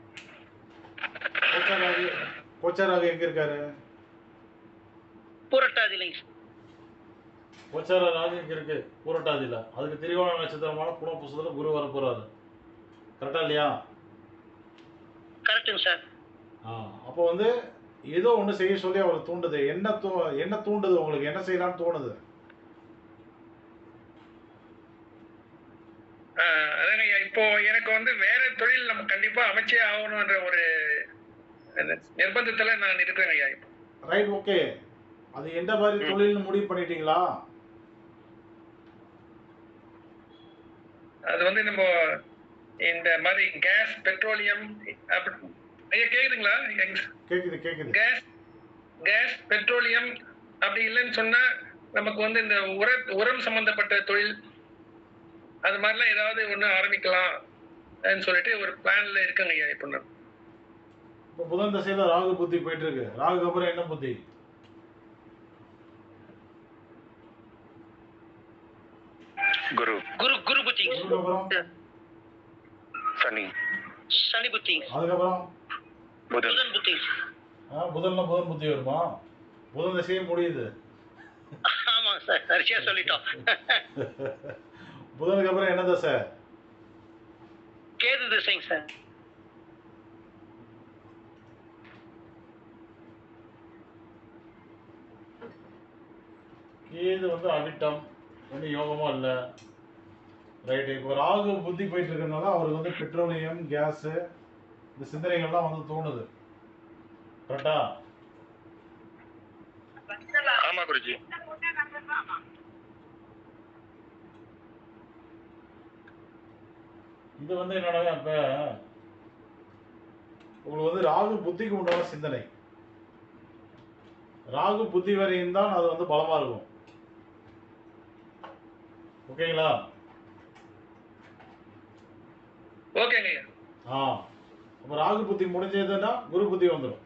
[SPEAKER 1] கோச்சாராகு எங்க இருக்காரு?
[SPEAKER 2] புரட்டாதிலைங்க சார்.
[SPEAKER 1] கோச்சார ராகு எங்க இருக்கு? பூரட்டாதியில. அதுக்கு திரிகோண நட்சத்திரமான புனர்பூசத்துல குரு வர போறாரு. கரெக்டா இல்லையா?
[SPEAKER 2] கரெக்டுங்க சார்.
[SPEAKER 1] அப்போ வந்து ஏதோ ஒன்று செய்ய சொல்லி அவர் தூண்டுது. என்ன தூண்டுது உங்களுக்கு? என்ன செய்யலாம்னு தோணுது?
[SPEAKER 3] அதாங்க இப்போ எனக்கு வந்து வேற தொழில் நம்ம கண்டிப்பா அமைச்சே ஆகணும்ன்ற ஒரு நிர்பந்தத்துல நான் இருக்கிறேங்க ஐயா. இப்போ
[SPEAKER 1] ரைட், ஓகே. அது எந்த மாதிரி தொழில்னு முடிவு பண்ணிட்டீங்களா?
[SPEAKER 3] அது வந்து நம்ம இந்த மாதிரி கேஸ், பெட்ரோலியம் ஐயா கேக்குதுங்களா?
[SPEAKER 1] கேக்குது.
[SPEAKER 3] கேஸ், பெட்ரோலியம் அப்படி இல்லைன்னு சொன்னா நமக்கு வந்து இந்த உரம் சம்பந்தப்பட்ட தொழில் அது மாதிரிலாம் ஏதாவது ஒண்ணு ஆரம்பிக்கலாம் சொல்லிட்டு ஒரு பிளான்ல இருக்குங்க ஐயா. இப்போ
[SPEAKER 1] புதன் தசையில ராகு புத்தி போயிட்டு இருக்கு. ராகுக்கு அப்புறம் என்ன புத்தி?
[SPEAKER 6] குரு.
[SPEAKER 2] குரு புத்திங்க.
[SPEAKER 1] குருக்கு அப்புறம்
[SPEAKER 2] சனி புத்திங்க.
[SPEAKER 1] அதுக்கப்புறம்
[SPEAKER 2] புதன் புத்திங்க.
[SPEAKER 1] புதன் புத்தி வருமா? புதன் தசையும் முடியுது.
[SPEAKER 2] ஆமாங்க சார், சரியா சொல்லிட்டோம்.
[SPEAKER 1] புதனுக்கு அப்புறம் என்ன தசை?
[SPEAKER 2] கேது திசைங்க சார்.
[SPEAKER 1] கேது வந்து அவிட்டம், ஒன்றும் யோகமா இல்லை. ரைட்டு. இப்போ ராகு புத்தி போயிட்டு இருக்கனால அவருக்கு வந்து பெட்ரோலியம், கேஸு இந்த சிந்தனைகள்லாம் வந்து தோணுது. கரெக்டா?
[SPEAKER 6] ஆமா குருஜி.
[SPEAKER 1] இது வந்து என்னோட இப்ப உங்களுக்கு வந்து ராகு புத்திக்கு உண்டான சிந்தனை. ராகு புத்தி வரையும் தான் அது வந்து பலமா இருக்கும். ஓகேங்களா?
[SPEAKER 3] ஓகேங்க.
[SPEAKER 1] அப்ப ராகு புத்தி முடிஞ்சதுன்னா குரு புத்தி வந்துடும்.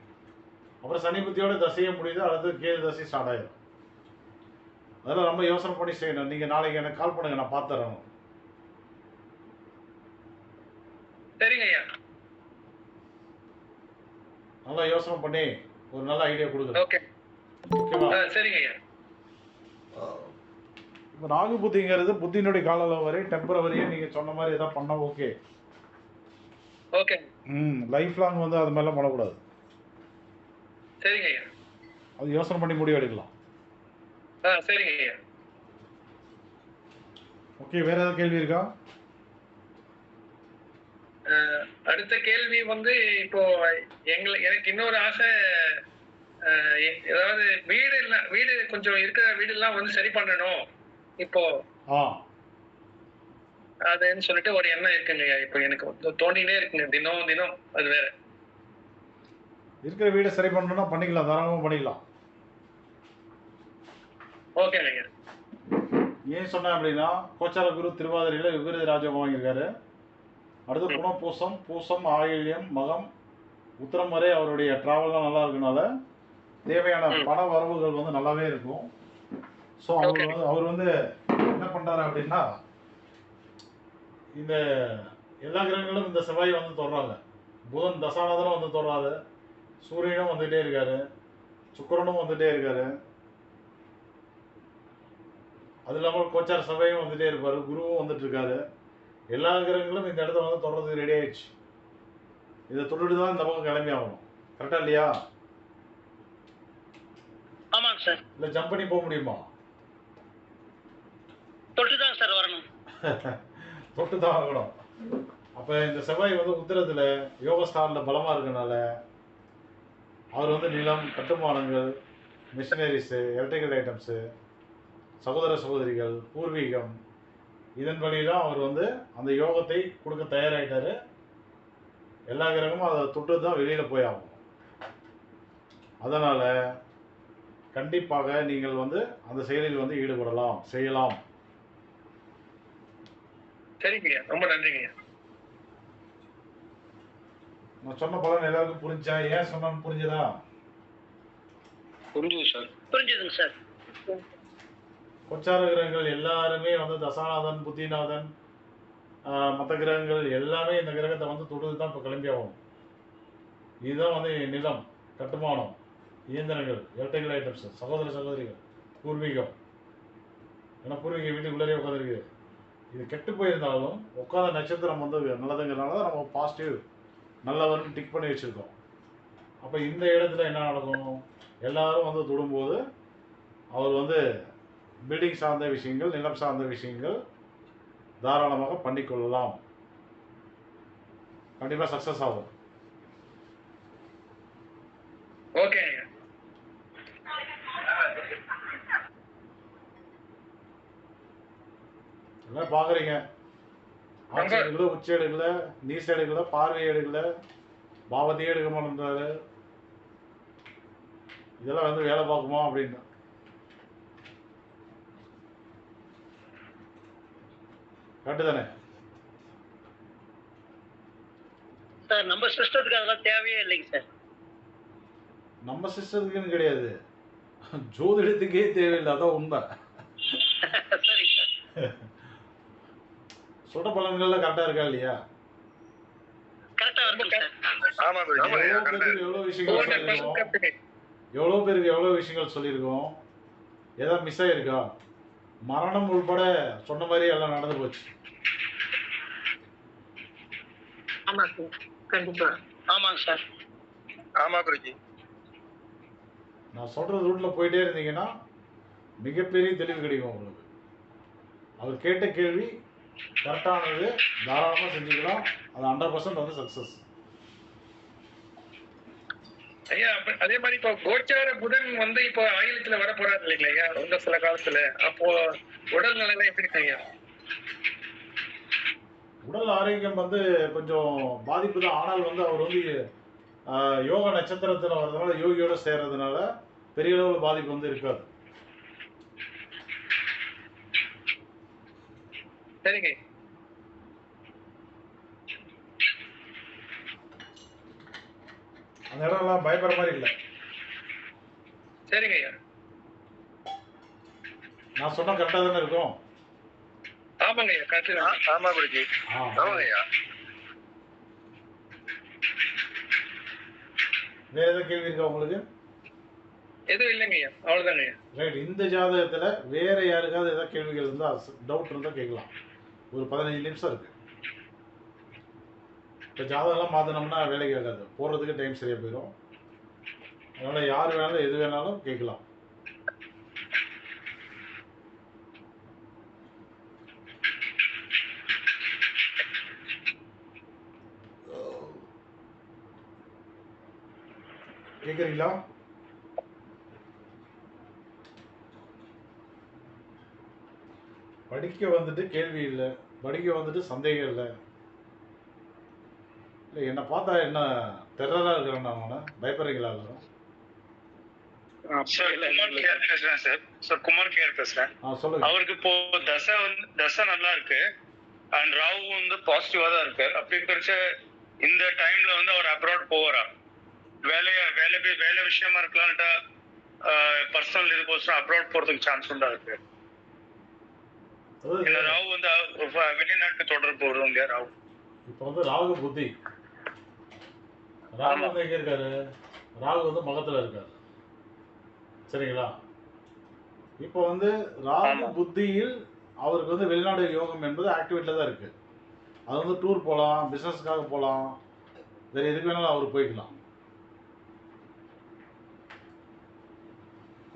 [SPEAKER 1] அப்புறம் சனி புத்தியோட தசையை முடியுது. அடுத்து கேது தசை ஸ்டார்ட் ஆயிடும். அதெல்லாம் ரொம்ப யோசனை பண்ணி செய்யணும். நீங்க நாளைக்கு எனக்கு கால் பண்ணுங்க, நான் பார்த்துறேன்.
[SPEAKER 3] சரிங்க ஐயா.
[SPEAKER 1] நல்லா யோசனை பண்ணி ஒரு நல்ல ஐடியா கொடுக்குறேன். ஓகேவா?
[SPEAKER 3] சரிங்க ஐயா.
[SPEAKER 1] இப்போ ராகு புத்திங்கிறது புத்தியினுடைய கால அளவு வரை டெம்பரவரியா நீங்க சொன்ன மாதிரி ஏதாவது பண்ணா ஓகே.
[SPEAKER 3] ஓகே.
[SPEAKER 1] லைஃப் லாங் வந்து அது மாதிரிலாம் பண்ணக்கூடாது.
[SPEAKER 3] சரிங்க ஐயா.
[SPEAKER 1] அது யோசனை பண்ணி முடிவு எடுக்கலாம்.
[SPEAKER 3] சரிங்க ஐயா.
[SPEAKER 1] ஓகே, வேற ஏதாவது கேள்வி இருக்கா?
[SPEAKER 3] அடுத்த கேள்வி வந்து இப்போ எனக்கு இன்னொரு ஆசை, ஏதாவது வீடு கொஞ்சம் இருக்கிற வீடு எல்லாம் வந்து சரி பண்ணணும் இப்போ அதுன்னு சொல்லிட்டு ஒரு எண்ணம் இருக்குங்க ஐயா. இப்போ எனக்கு தோண்டினே இருக்குங்க தினம் அது வேற.
[SPEAKER 1] இருக்கிற வீடை சரி பண்ணணும்னா பண்ணிக்கலாம், தாராளமாக பண்ணிக்கலாம்.
[SPEAKER 3] ஓகேங்க ஐயா.
[SPEAKER 1] ஏன் சொன்னேன் அப்படின்னா, கோச்சார குரு திருவாதிரையில் விபரீத ராஜயோகம் வாங்கியிருக்காரு. அடுத்து புனர்பூசம், பூசம், ஆயில்யம், மகம், உத்திரம் வரை அவருடைய டிராவல்லாம் நல்லா இருக்கனால தேவையான பண வரவுகள் வந்து நல்லாவே இருக்கும். ஸோ அவர் வந்து என்ன பண்ணுறாரு அப்படின்னா, இந்த எல்லா கிரகங்களும் இந்த செவ்வாய் வந்து தொடுறாங்க. புதன் தசாநாதனும் வந்து தொடுறாரு, சூரியனும் வந்துகிட்டே இருக்காரு, சுக்கிரனும் வந்துட்டே இருக்காரு, அது இல்லாமல் கோச்சார் செவ்வாயும் வந்துட்டே இருப்பாரு, குருவும் வந்துட்டு இருக்காரு. எல்லா கிரகங்களும் இந்த இடத்த வந்து தொடர்றதுக்கு ரெடி ஆயிடுச்சு. இதை தொட்டுட்டு தான் இந்த பக்கம் கிளம்பி ஆகணும். கரெக்டா இல்லையா?
[SPEAKER 2] ஆமாங்க சார்.
[SPEAKER 1] இல்லை ஜம்ப் பண்ணி போக முடியுமா?
[SPEAKER 2] தொட்டுதாங்க சார் வரணும்.
[SPEAKER 1] தொட்டு தான் ஆகணும். அப்போ இந்த செவ்வாய் வந்து உத்திரத்தில் யோகஸ்தானில் பலமாக இருக்கனால அவர் வந்து நிலம், கட்டுமானங்கள், மிஷினரிஸு, எலக்ட்ரிக்கல் ஐட்டம்ஸு, சகோதர சகோதரிகள், பூர்வீகம், இதன் வழியெல்லாம் அவர் வந்து அந்த யோகத்தை கொடுக்க தயாராகிட்டாரு. எல்லா கிரகமும் அதை தொட்டு தான் வெளியில் போய் ஆகும். அதனால் கண்டிப்பாக நீங்கள் வந்து அந்த செயலில் வந்து ஈடுபடலாம், செய்யலாம்.
[SPEAKER 3] சரிங்கய்யா, ரொம்ப நன்றிங்கய்யா.
[SPEAKER 1] நான் சொன்ன பலன் எல்லாருக்கும் புரிஞ்சா? ஏன் சொன்னான்னு புரிஞ்சதா?
[SPEAKER 7] புரிஞ்சுது சார்.
[SPEAKER 2] புரிஞ்சுதுங்க சார்.
[SPEAKER 1] கோச்சார கிரகங்கள் எல்லாருமே வந்து தசாநாதன், புத்திநாதன், மற்ற கிரகங்கள் எல்லாமே இந்த கிரகத்தை வந்து தொடுது தான் இப்போ கிளம்பி ஆகும். இதுதான் வந்து நிலம், கட்டுமானம், இயந்திரங்கள், எலக்ட்ரிக்கல் ஐட்டம்ஸ், சகோதர சகோதரிகள், பூர்வீகம். ஏன்னா பூர்வீக வீட்டுக்குள்ளேயே உட்காந்துருக்கு. இது கெட்டு போயிருந்தாலும் உட்காந்த நட்சத்திரம் வந்து நல்லதுங்கிறனால தான் நம்ம பாசிட்டிவ் நல்லவர்னு டிக் பண்ணி வச்சுருக்கோம். அப்போ இந்த இடத்துல என்ன நடக்கும்? எல்லாரும் வந்து தொடும்போது அவர் வந்து பில்டிங் சார்ந்த விஷயங்கள், நிலம் சார்ந்த விஷயங்கள் தாராளமாக பண்ணிக்கொள்ளலாம். கண்டிப்பாக சக்ஸஸ் ஆகும்.
[SPEAKER 3] ஓகேங்க.
[SPEAKER 1] எல்லாம் பார்க்குறீங்க. ஆட்சி எடுக்கல, உச்சி எடுக்கல, நீச எடுக்கல, பார்வை எடுக்கல, பாவத்தையே எடுக்க மாட்டேன்றாரு. இதெல்லாம் வந்து வேலை பார்க்குமா அப்படின்னு. கரெக்டு தானே?
[SPEAKER 2] சார் நம்ம சிஸ்டத்துக்கு அதெல்லாம் தேவையே இல்லைங்க சார்.
[SPEAKER 1] நம்ம சிஸ்டத்துக்குன்னு கிடையாது, ஜோதிடத்துக்கே தேவையில்லை. அதான் உண்மை.
[SPEAKER 2] சரிங்க சார்.
[SPEAKER 1] சொல்ற பலன்கள்ல கரெக்டா இருக்கா இல்லையா?
[SPEAKER 2] கரெக்டா இருக்கும் சார்.
[SPEAKER 6] ஆமா குருஜி.
[SPEAKER 1] எவ்வளவு விஷயங்கள் சொல்லியிருக்கோம், எவ்வளோ பேருக்கு எவ்வளோ விஷயங்கள் சொல்லியிருக்கோம். ஏதாவது மிஸ் ஆயிருக்கா? மரணம் உள்பட சொன்ன மாதிரி எல்லாம் நடந்து போச்சு.
[SPEAKER 4] ஆமா சார், கண்டிப்பா.
[SPEAKER 2] ஆமாங்க சார்.
[SPEAKER 6] ஆமா குருஜி.
[SPEAKER 1] நான் சொல்ற ரூட்ல போயிட்டே இருந்தீங்கன்னா மிகப்பெரிய தெளிவு கிடைக்கும் உங்களுக்கு. அவர் கேட்ட கேள்வி கரெக்டானது, தாராளமாக செஞ்சுக்கலாம். அது 100% வந்து சக்ஸஸ்.
[SPEAKER 3] ஐயா, அதே மாதிரி இப்போ கோச்சார புதன் வந்து இப்போ ஆயிலத்துல வர போறாரு இல்லைங்களா ஐயா, ரொம்ப சில காலத்துல. அப்போ உடல் நிலை எப்படி இருக்கு ஐயா?
[SPEAKER 1] உடல் ஆரோக்கியம் வந்து கொஞ்சம் பாதிப்பு தான். ஆனால் வந்து அவர் வந்து யோக நட்சத்திரத்தில் வர்றதுனால, யோகியோட சேர்றதுனால பெரிய அளவில் பாதிப்பு வந்து இருக்காது.
[SPEAKER 3] சரிங்க.
[SPEAKER 1] அந்த இடம்லாம் பயப்படுற மாதிரி இல்லை.
[SPEAKER 3] சரிங்க ஐயா.
[SPEAKER 1] நான் சொன்ன கரெக்டாக தானே இருக்கும்?
[SPEAKER 3] ஆமாங்க ஐயா, கரெக்ட்.
[SPEAKER 6] ஆமா குருஜி. ஆமாங்க ஐயா.
[SPEAKER 1] வேற ஏதாவது கேள்வி இருக்கா உங்களுக்கு?
[SPEAKER 3] எதுவும் இல்லைங்க ஐயா, அவ்வளவுதாங்க ஐயா.
[SPEAKER 1] ரைட். இந்த ஜாதகத்தில் வேற யாருக்காவது ஏதாவது கேள்விகள் இருந்தால், டவுட் இருந்தால் கேட்கலாம். ஒரு 15 நிமிஷம் இருக்கு. இப்போ ஜாதகம்லாம் மாற்றினோம்னா வேலைக்கு ஆகாது, போடுறதுக்கு டைம் சரியாக போயிடும். அதனால் யார் வேணாலும் எது வேணாலும் கேட்கலாம். கேட்குறீங்களா? படிக்க வந்துட்டு கேள்வி இல்லை, படிக்க வந்துட்டு சந்தேகம் இல்லை. இல்லை என்னை பார்த்தா என்ன டெரராக இருக்கிறேன் நான்? பயப்படுறீங்களா எல்லாரும்?
[SPEAKER 7] சார் குமார் கேஆர் பேசுறேன் சார். சார் குமார் கேஆர் பேசுறேன்.
[SPEAKER 1] சொல்லுங்க.
[SPEAKER 7] அவருக்கு இப்போ தசை நல்லா இருக்கு அண்ட் ராகு வந்து பாசிட்டிவா தான் இருக்கு. அப்படி இருக்கிறச்ச இந்த டைம்ல வந்து அவர் அப்ராட் போவாரா? வேலை விஷயமா இருக்கலாம்ட்டா பர்சனல் இதுக்கோசரம் அப்ராட் போறதுக்கு சான்ஸ் உண்டா இருக்கு? ராகு வந்து வெளிநாட்டு தொடர்பு வருவாங்க ராகு.
[SPEAKER 1] இப்போ வந்து ராகு புத்தி. ராகு வந்து எங்க இருக்காரு? ராகு வந்து மகத்துல இருக்காரு. சரிங்களா? இப்போ வந்து ராகு புத்தியில் அவருக்கு வந்து வெளிநாடு யோகம் என்பது ஆக்டிவேட்ல தான் இருக்கு. அது வந்து டூர் போகலாம், பிஸ்னஸ்க்காக போகலாம், வேற எதுக்கு வேணாலும் அவர் போய்க்கலாம்.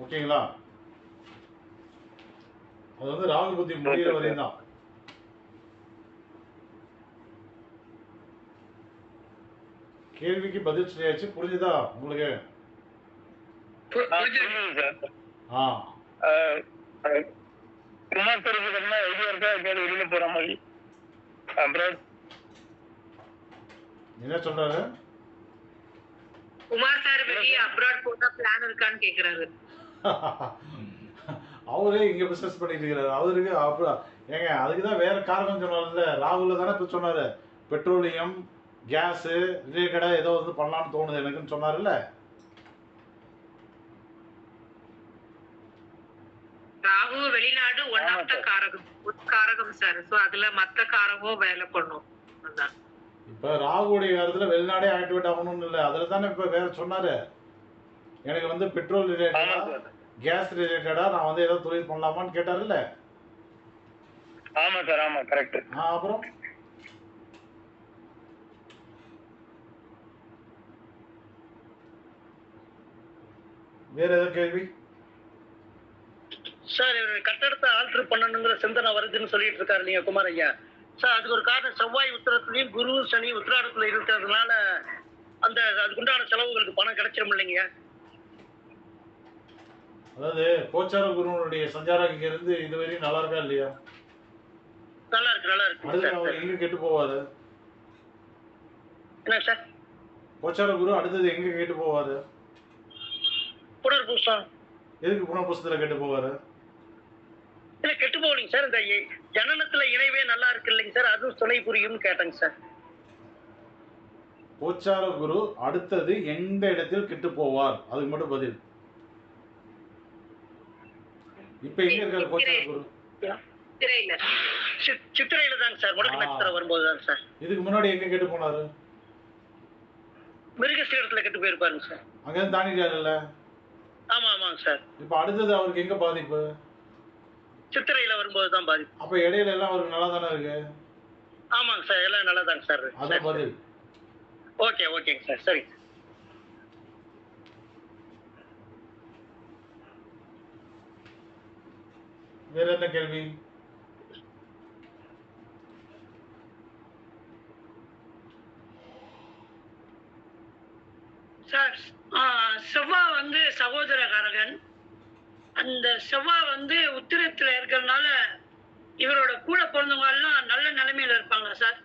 [SPEAKER 1] ஓகேங்களா? அது வந்து ராகு புத்தி முடிகிற வரையும் தான். கேள்விக்கு பதில் சொல்லியாச்சு. புரிஞ்சுதா உங்களுக்கு? ஆ
[SPEAKER 7] குமார் சார் ஐடியா இருக்கா எங்கேயாவது வெளியில போற மாதிரி அப்புறம்
[SPEAKER 1] என்ன சொல்றாரு?
[SPEAKER 4] குமார் சார் வெளியே அப்ராட் போட்டா பிளான் இருக்கான்னு கேக்குறாரு.
[SPEAKER 1] அவரே இங்க பிசினஸ் பண்ணிட்டு இருக்கிறாரு. அவருக்கு ஏங்க அதுக்கு தான் வேற காரணம் சொன்னார்ல. ராகுல தானே இப்போ சொன்னாரு பெட்ரோலியம் கேஸ் ரிலேட்டடா ஏதோ வந்து பண்ணலாம்னு தோணுது எனக்குன்னு சொன்னார்ல.
[SPEAKER 4] ராகு வெளிநாடு one of the Karagam sir. So அதுல மத்த காரகம் வேலை பண்ணும். அதான்
[SPEAKER 1] இப்ப ராகுடைய காலத்துல வெளிநாடே ஆக்டிவேட் ஆகணும்னு இல்லை. அதுல தானே இப்ப வேற சொன்னாரு. எனக்கு வந்து பெட்ரோல் ரிலேட்டடா கேஸ் ரிலேட்டடா நான் வந்து ஏதோ தொழில் பண்ணலாமான்னு கேட்டாருல்ல.
[SPEAKER 7] ஆமா சார், ஆமா கரெக்ட்.
[SPEAKER 1] அப்புறம் வேற ஏதோ கேள்வி?
[SPEAKER 2] சார் இவர் கட்டடத்தை ஆல்டர் பண்ணணுங்கிற சிந்தனை வருதுன்னு சொல்லிட்டு இருக்காரு இல்லையா குமார் ஐயா. சார் அதுக்கு ஒரு காரணம் செவ்வாய் உத்திரத்துலயும் குரு சனி உத்திராடத்துல இருக்கிறதுனால அந்த அதுக்குண்டான செலவுகளுக்கு பணம் கிடைச்சிரும் இல்லைங்கய்யா.
[SPEAKER 1] அதாவது கோச்சார குருவனுடைய சஞ்சாரம் இங்க இருந்து இதுவரையும் நல்லா இருக்கா இல்லையா?
[SPEAKER 2] நல்லா இருக்கு நல்லா இருக்கு.
[SPEAKER 1] அடுத்து அவர் எங்க கெட்டு போவாரு?
[SPEAKER 2] என்ன சார்?
[SPEAKER 1] கோச்சார குரு அடுத்தது எங்க கெட்டு போவாரு?
[SPEAKER 2] புனர்பூசம்.
[SPEAKER 1] எதுக்கு புனர்பூசத்துல கெட்டு போவாரு?
[SPEAKER 2] இல்ல கெட்டு போகலைங்க சார். இந்த ஜனனத்துல இணைவே நல்லா இருக்கு இல்லைங்க சார், அதுவும் துணை புரியும்னு கேட்டேங்க சார்.
[SPEAKER 1] கோச்சார குரு அடுத்தது எந்த இடத்தில் கெட்டு போவார்? அதுக்கு மட்டும் பதில். இப்ப எங்க இருக்காரு கோச்சார குரு?
[SPEAKER 4] சித்திரையில.
[SPEAKER 2] சித்திரையில தாங்க சார், முடக்கு நட்சத்திரம் வரும்போது தாங்க சார்.
[SPEAKER 1] இதுக்கு முன்னாடி எங்க கெட்டு போனாரு?
[SPEAKER 2] மிருகசீரத்துல கெட்டு போயிருப்பாருங்க சார்.
[SPEAKER 1] அங்கேருந்து தாண்டிட்டாருல்ல.
[SPEAKER 2] ஆமா ஆமாங்க சார்.
[SPEAKER 1] இப்ப அடுத்தது அவருக்கு எங்க பாதிப்பு?
[SPEAKER 2] சித்திரையில வரும்போது தான் பாதிப்பு.
[SPEAKER 1] அப்ப இடையில எல்லாம் அவருக்கு நல்லா தானே இருக்கு?
[SPEAKER 2] ஆமாங்க சார், எல்லாம் நல்லா தாங்க சார்.
[SPEAKER 1] அதான் பதில்.
[SPEAKER 2] ஓகே ஓகேங்க சார், சரிங்க.
[SPEAKER 1] வேற என்ன கேள்வி?
[SPEAKER 2] சார் செவ்வாய் வந்து சகோதரகாரகன். அந்த செவ்வாய் வந்து உத்திரத்துல இருக்கிறதுனால இவரோட கூட பிறந்தவங்க எல்லாம் நல்ல நிலைமையில இருப்பாங்களா சார்?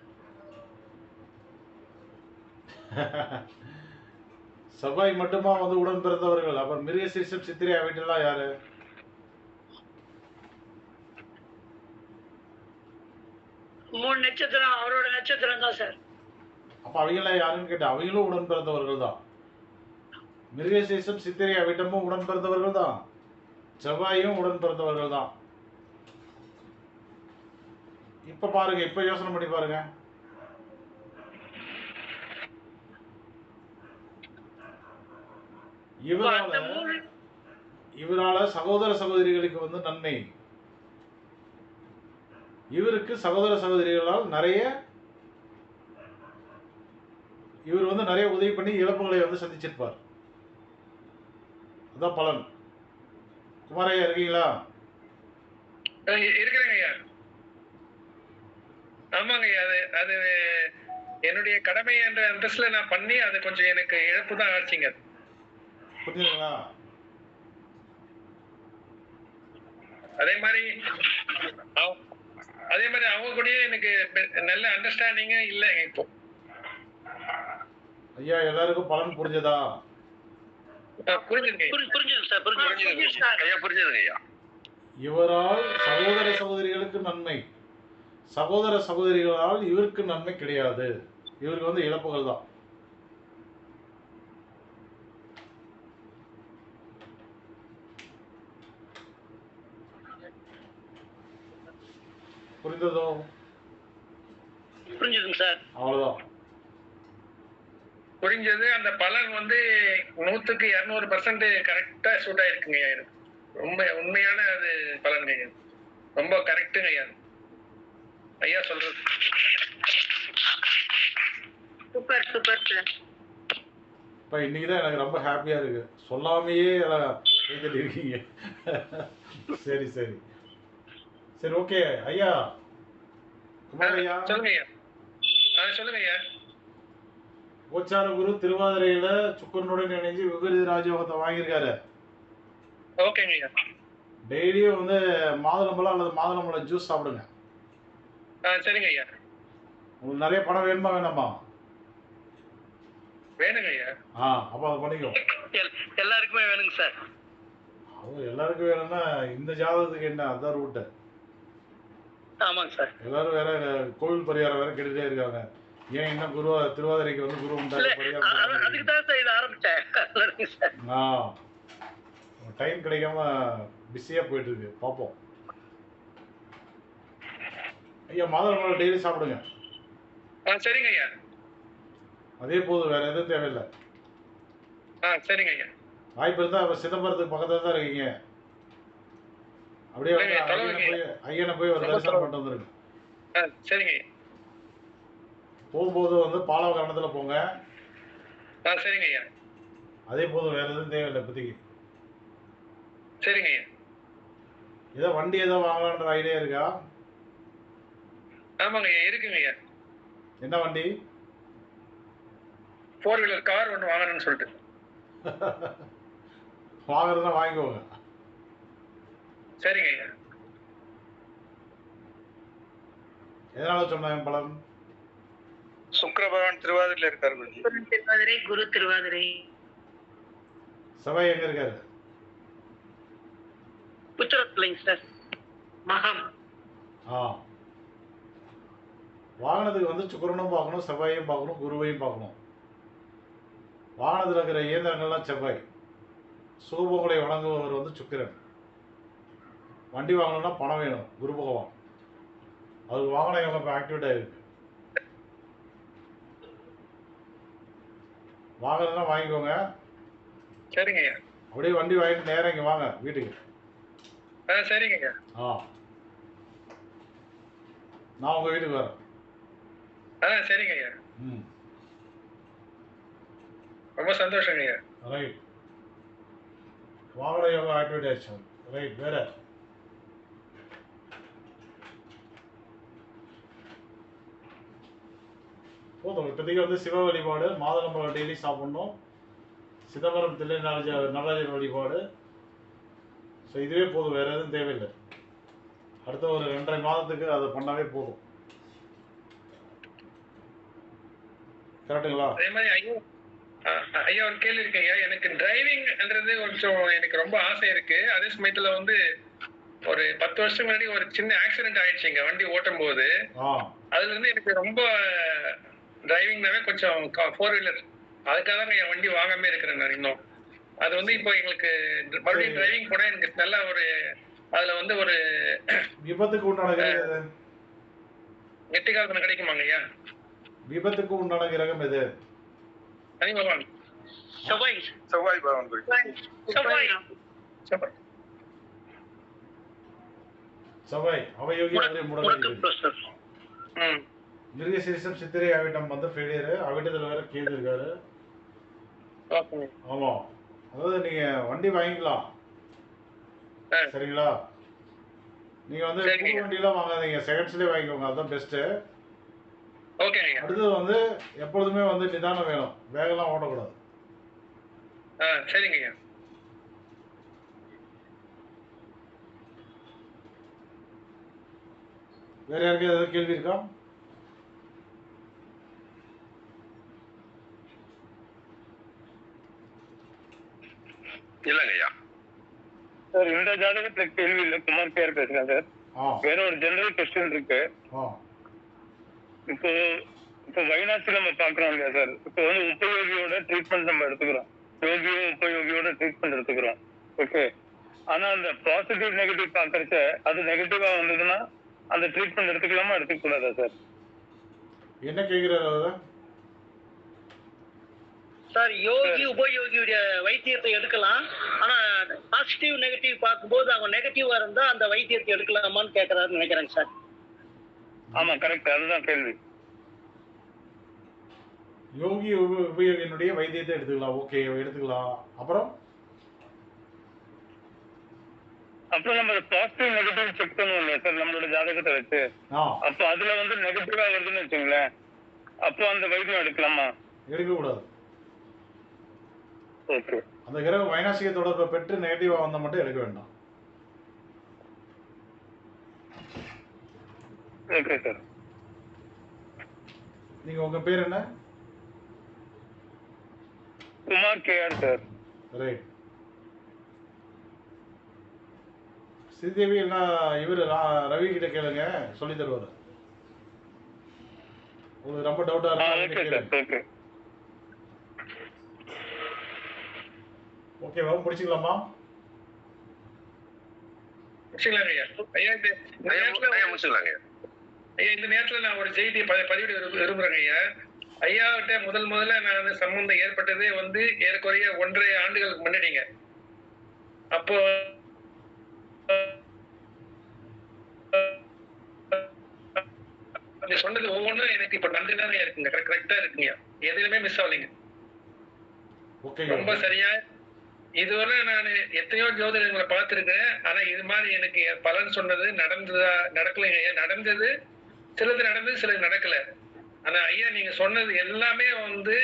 [SPEAKER 1] செவ்வாய் மட்டுமா வந்து உடன் பிறந்தவர்கள்? அப்புறம் மிருகசீரிஷம் சித்திரை வீட்டெல்லாம் யாரு?
[SPEAKER 2] மூணு நட்சத்திரம் அவரோட நட்சத்திரம் தான் சார்.
[SPEAKER 1] அப்ப அவங்களாம் யாருன்னு கேட்டா அவங்களும் உடன் பிறந்தவர்கள் தான். மிருகசீரிஷம் சித்திரை வீட்டமும் உடன் பிறந்தவர்கள் தான், செவ்வாயும் உடன் பிறந்தவர்கள் தான். இப்ப பாருங்க, இப்ப யோசனை பண்ணி பாருங்க. இவரால சகோதர சகோதரிகளுக்கு வந்து நன்மை. இவருக்கு சகோதர சகோதரிகளால் நிறைய இவர் வந்து நிறைய உதவி பண்ணி இழப்புகளை வந்து சந்திச்சிருப்பார். அதான் பலன். குமாரையா இருக்கீங்களா?
[SPEAKER 3] இருக்கிறேங்க ஐயா. ஆமாங்க ஐயா, அது என்னுடைய கடமை என்ற அந்தஸ்துல நான் பண்ணி அது கொஞ்சம் எனக்கு இழப்பு தான் ஆச்சுங்க.
[SPEAKER 1] புரியுதுங்களா?
[SPEAKER 3] அதே மாதிரி அவங்க கூடயே எனக்கு நல்ல அண்டர்ஸ்டாண்டிங்க இல்லைங்க இப்போ.
[SPEAKER 1] ஐயா எல்லாருக்கும் பலன் புரிஞ்சதா?
[SPEAKER 3] புரிஞ்சுது சார்,
[SPEAKER 6] புரிஞ்சுதுங்க ஐயா.
[SPEAKER 1] இவரால் சகோதர சகோதரிகளுக்கு நன்மை, சகோதர சகோதரிகளால் இவருக்கு நன்மை கிடையாது. இவருக்கு வந்து இழப்புகள் தான். புரிந்ததோ?
[SPEAKER 2] புரிஞ்சுதுங்க சார்.
[SPEAKER 1] அவ்வளோதான்.
[SPEAKER 3] புரிஞ்சது. அந்த பலன் வந்து 100க்கு 200% கரெக்டா சூட் ஆயிருக்குங்க ஐயா. எனக்கு ரொம்ப உண்மையான அது பலனுங்க ஐயா. ரொம்ப கரெக்டுங்க ஐயா. ஐயா சொல்றது.
[SPEAKER 4] Super super sir.
[SPEAKER 1] இப்போ இன்னைக்கு தான் எனக்கு ரொம்ப ஹாப்பியாக இருக்கு. சொல்லாமையே கேட்டுட்டு இருக்கீங்க. சரி சரி சரி, ஓகே ஐயா. குமார் ஐயா,
[SPEAKER 3] சொல்லுங்க ஐயா. சொல்லுங்க ஐயா.
[SPEAKER 1] கோச்சார குரு திருவாதிரையில சுக்கரனுடன் இணைஞ்சு விபரீத ராஜயோகத்தை வாங்கியிருக்காரு.
[SPEAKER 3] ஓகேங்க ஐயா.
[SPEAKER 1] டெய்லியும் வந்து மாதுளம்பழம் அல்லது மாதுளம்பழம் ஜூஸ் சாப்பிடுங்க.
[SPEAKER 3] சரிங்க ஐயா.
[SPEAKER 1] உங்களுக்கு நிறைய பணம் வேணுமா வேணாமா?
[SPEAKER 3] வேணுங்க ஐயா.
[SPEAKER 1] அப்போ அதை பண்ணிக்கோ.
[SPEAKER 2] எல்லாருக்குமே வேணுங்க சார்.
[SPEAKER 1] அது எல்லாருக்கும் வேணும்னா இந்த ஜாதகத்துக்கு என்ன, அதான் ரூட்டு.
[SPEAKER 2] ஆமாங்க சார்.
[SPEAKER 1] எல்லாரும் வேற கோவில் பரிகாரம் வேற கேட்டுட்டே இருக்காங்க. ஏன் இன்னும் திருவாதிரைக்கு வந்து குரு உண்டாக பரிகாரம்?
[SPEAKER 2] அதுக்கு தான் சார் இதை ஆரம்பிச்சேன்.
[SPEAKER 1] டைம் கிடைக்காம பிஸியா போயிட்டு இருக்கு. பார்ப்போம். ஐயா, மாதுளம்பழம் டெய்லி சாப்பிடுங்க.
[SPEAKER 3] சரிங்க ஐயா.
[SPEAKER 1] அதே போதும், வேற எதுவும் தேவையில்லை.
[SPEAKER 3] சரிங்க ஐயா.
[SPEAKER 1] வாய்ப்பு இருந்தா சிதம்பரத்துக்கு பக்கத்துல தான் இருக்கீங்க. அப்படியே ஐயனை போய் ஒரு தரிசனம் பண்ணிட்டு வந்துருங்க.
[SPEAKER 3] சரிங்க ஐயா.
[SPEAKER 1] போகும்போது வந்து பாலவகரணத்துல போங்க.
[SPEAKER 3] சரிங்க ஐயா.
[SPEAKER 1] அதே போதும், வேற எதுவும் தேவையில்லை இப்போதைக்கு.
[SPEAKER 3] சரிங்க ஐயா.
[SPEAKER 1] ஏதோ வண்டி ஏதோ வாங்கலான்ற ஐடியா இருக்கா?
[SPEAKER 3] ஆமாங்க ஐயா, இருக்குங்க ஐயா.
[SPEAKER 1] என்ன வண்டி?
[SPEAKER 3] 4 வீலர் கார் ஒன்று வாங்கணும்னு சொல்லிட்டு.
[SPEAKER 1] வாங்குறதுனா வாங்கிக்கோங்க.
[SPEAKER 3] சரிங்க ஐயா.
[SPEAKER 1] எதனால சொன்னாங்க பலன்?
[SPEAKER 7] சுக்கிர பகவான் திருவாதிரையில இருக்காரு குருஜி.
[SPEAKER 4] திருவாதிரை குரு திருவாதிரை.
[SPEAKER 1] செவ்வாய் எங்க இருக்காரு?
[SPEAKER 2] உச்சரத்துலைங்க சார்.
[SPEAKER 4] மகம்.
[SPEAKER 1] வாகனத்துக்கு வந்து சுக்கிரனும் பார்க்கணும், செவ்வாயையும் பார்க்கணும், குருவையும் பார்க்கணும். வாகனத்தில் இருக்கிற இயந்திரங்கள்லாம் செவ்வாய். சுகபோகங்களை வழங்குபவர் வந்து சுக்கிரன். வண்டி வாங்கணும்னா பணம் வேணும், குரு பகவான். அதுக்கு வாகன யோகம் இப்போ ஆக்டிவேட் ஆயிருக்கு. வாங்கணும்னா வாங்கிக்கோங்க.
[SPEAKER 3] சரிங்க ஐயா.
[SPEAKER 1] அப்படியே வண்டி வாங்கிட்டு நேரம் இங்கே வாங்க வீட்டுக்கு.
[SPEAKER 3] சரிங்க ஐயா.
[SPEAKER 1] நான் உங்கள் வீட்டுக்கு வரேன்.
[SPEAKER 3] சரிங்க ஐயா.
[SPEAKER 1] ம்,
[SPEAKER 3] ரொம்ப சந்தோஷங்க ஐயா.
[SPEAKER 1] ரைட். வாகன யோகம் ஆக்டிவேட் ஆயிடுச்சு. ரைட். வேற போதும். இப்போதைக்கு வந்து சிவ வழிபாடு, மாதுளம்பழம் டெய்லி சாப்பிடணும், சிதம்பரம் தில்லை நடராஜர் வழிபாடு. ஸோ இதுவே போதும், வேற எதுவும் தேவையில்லை. அடுத்த ஒரு 2.5 மாதத்துக்கு அதை பண்ணாவே போதும். கரெக்டுங்களா?
[SPEAKER 3] அதே மாதிரி ஐயா ஐயா ஒரு கேள்வி இருக்கு ஐயா. எனக்கு டிரைவிங்ன்றது கொஞ்சம் எனக்கு ரொம்ப ஆசை இருக்கு. அதே சமயத்துல வந்து ஒரு 10 வருஷம் முன்னாடி ஒரு சின்ன ஆக்சிடென்ட் ஆயிடுச்சுங்க வண்டி ஓட்டும் போது. அதுல இருந்து எனக்கு ரொம்ப டிரைவிங்னாவே கொஞ்சம் 4 வீலர், அதுக்காக தான் என் வண்டி வாங்காம இருக்கிறேன் நான் இன்னும். அது வந்து இப்போ எங்களுக்கு மறுபடியும் டிரைவிங் போனா எனக்கு நல்ல ஒரு அதுல வந்து ஒரு
[SPEAKER 1] விபத்துக்கு உண்டான
[SPEAKER 3] வெற்றிகாலம் கிடைக்குமாங்க ஐயா?
[SPEAKER 1] விபத்துக்கு உண்டான கிரகம் எது?
[SPEAKER 3] சனி பகவான்.
[SPEAKER 2] செவ்வாய்.
[SPEAKER 7] செவ்வாய் பகவான் குருஜி.
[SPEAKER 1] செவ்வாய் அவயோகி அவரே முடக்கு. மிருகசீரிஷம் சித்திரை அவிட்டம் வந்து ஃபெயிலியர். அவிட்டத்தில் வேற கேது இருக்காரு. ஆமா, அதாவது நீங்க வண்டி வாங்கிக்கலாம், சரிங்களா? நீங்க வந்து புது வண்டியெல்லாம் வாங்காதீங்க, செகண்ட்ஸ்லேயே வாங்கிக்கோங்க, அதுதான் பெஸ்ட்டு. அடுத்தது வந்து எப்பொழுதுமே வந்து நிதானம் வேணும், வேகம்லாம் ஓட்டக்கூடாது.
[SPEAKER 3] சரிங்க ஐயா.
[SPEAKER 1] வேற யாருக்கு ஏதாவது கேள்வி இருக்கா?
[SPEAKER 6] இல்லைங்க ஐயா.
[SPEAKER 7] சார் இந்த ஜாதகத்துல கேள்வி இல்லை, குமார் பேர் பேசுறேன் சார். வேற ஒரு ஜெனரல் கொஸ்டின் இருக்கு. இப்போ வைனாசி நம்ம பாக்குறோம் இல்லையா சார்? இப்போ வந்து உபயோகியோட ட்ரீட்மெண்ட் நம்ம எடுத்துக்கிறோம், யோகியும் உபயோகியோட ட்ரீட்மெண்ட் எடுத்துக்கிறோம். ஓகே, ஆனா அந்த பாசிட்டிவ் நெகட்டிவ் பாக்குறச்ச அது நெகட்டிவா வந்ததுன்னா அந்த ட்ரீட்மெண்ட் எடுத்துக்கலாமா எடுத்துக்க கூடாதா சார்?
[SPEAKER 1] என்ன கேட்குறாரு?
[SPEAKER 2] சார் யோகி உபயோகியுடைய வைத்தியத்தை எடுக்கலாம், ஆனா பாசிட்டிவ் நெகட்டிவ் பார்க்கும்போது அவங்க நெகட்டிவா இருந்தா அந்த வைத்தியத்தை எடுக்கலாமான்னு கேட்கறாருன்னு நினைக்கிறேங்க சார்.
[SPEAKER 7] ஆமா கரெக்ட், அதுதான் கேள்வி.
[SPEAKER 1] யோகி உபயோகியினுடைய வைத்தியத்தை எடுத்துக்கலாம். ஓகே, எடுத்துக்கலாம். அப்புறம்
[SPEAKER 7] நம்ம பாசிட்டிவ் நெகட்டிவ் செக் பண்ணுவோம் இல்லையா சார் நம்மளோட ஜாதகத்தை வச்சு. அப்போ அதுல வந்து நெகட்டிவா வருதுன்னு வச்சுங்களேன், அப்போ அந்த வைத்தியம் எடுக்கலாமா?
[SPEAKER 1] எடுக்கக்கூடாது.
[SPEAKER 7] ஓகே.
[SPEAKER 1] அந்த கிரகம் வைநாசிக தொடர்பை பெற்று நெகட்டிவா வந்தால் மட்டும் எடுக்க வேண்டாம்.
[SPEAKER 7] Okay sir.
[SPEAKER 1] நீங்க உங்க பேர் என்ன?
[SPEAKER 7] Kumar KR sir.
[SPEAKER 1] Right. Sridevi எல்லாம் இவர் ரவி கிட்ட கேளுங்க, சொல்லி தருவாரு. உங்களுக்கு ரொம்ப டவுட்டா இருக்கு. ஓகேவா, முடிச்சுக்கலாமா?
[SPEAKER 3] முடிச்சுக்கலாங்க ஐயா. ஐயா இந்த நேரத்துல நான் ஒரு செய்தியை பதிவிட விரும்புறேங்க ஐயா. ஐயாவிட்ட முதல்ல நான் சம்பந்தம் ஏற்பட்டதே வந்து ஏறக்குறைய 1.5 ஆண்டுகளுக்கு முன்னாடிங்க. அப்போ சொன்னது ஒவ்வொன்றும் எனக்கு இப்ப நன்றிதானே இருக்குங்க, கரெக்டா இருக்குங்க, எதுவுமே மிஸ் ஆகலைங்க. ரொம்ப சரியா. இதுவரை நான் எத்தனையோ ஜோதிடங்களை பார்த்திருக்கேன், ஆனா இது மாதிரி எனக்கு பலன் சொன்னது நடக்கலைங்க ஐயா. நடந்தது சிலது நடந்தது, சிலது நடக்கல. ஆனா ஐயா நீங்க சொன்னது எல்லாமே வந்து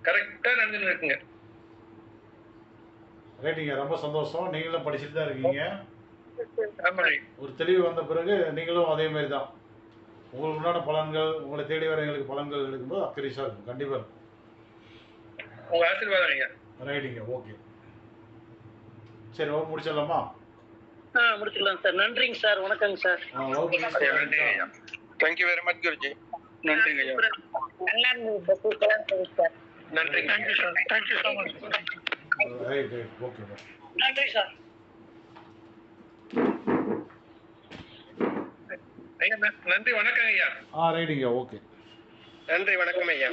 [SPEAKER 3] கரெக்டா நடந்துன்னு இருக்குங்க.
[SPEAKER 1] ரைட்டுங்க, ரொம்ப சந்தோஷம். நீங்களும் படிச்சுட்டு தான் இருக்கீங்க.
[SPEAKER 3] ஆமா,
[SPEAKER 1] ஒரு தெளிவு வந்த பிறகு நீங்களும் அதே மாதிரி தான் உங்களுக்கு உண்டான பலன்கள், உங்களை தேடி வர எங்களுக்கு பலன்கள் எடுக்கும்போது அக்கறையா இருக்கும். கண்டிப்பா இருக்கும்.
[SPEAKER 3] உங்க ஆசீர்வாதம் ஐயா.
[SPEAKER 1] ரைட்டுங்க, ஓகே. சரி, வகுப்பு முடிச்சிடலாமா?
[SPEAKER 2] முடிச்சுக்கலாம் சார். நன்றிங்க சார். வணக்கங்க sir.
[SPEAKER 6] Thank you very much Guruji.
[SPEAKER 3] நன்றிங்க ஐயா.
[SPEAKER 5] நல்லா இருந்தது, சூப்பரா இருந்தது சார்.
[SPEAKER 3] நன்றிங்க. Thank you sir. Thank you so much.
[SPEAKER 1] Right, okay.
[SPEAKER 2] நன்றி சார்.
[SPEAKER 3] ஐயா நன்றி, வணக்கம் ஐயா.
[SPEAKER 1] ரைட்டுங்க, ஓகே.
[SPEAKER 6] நன்றி, வணக்கம் ஐயா.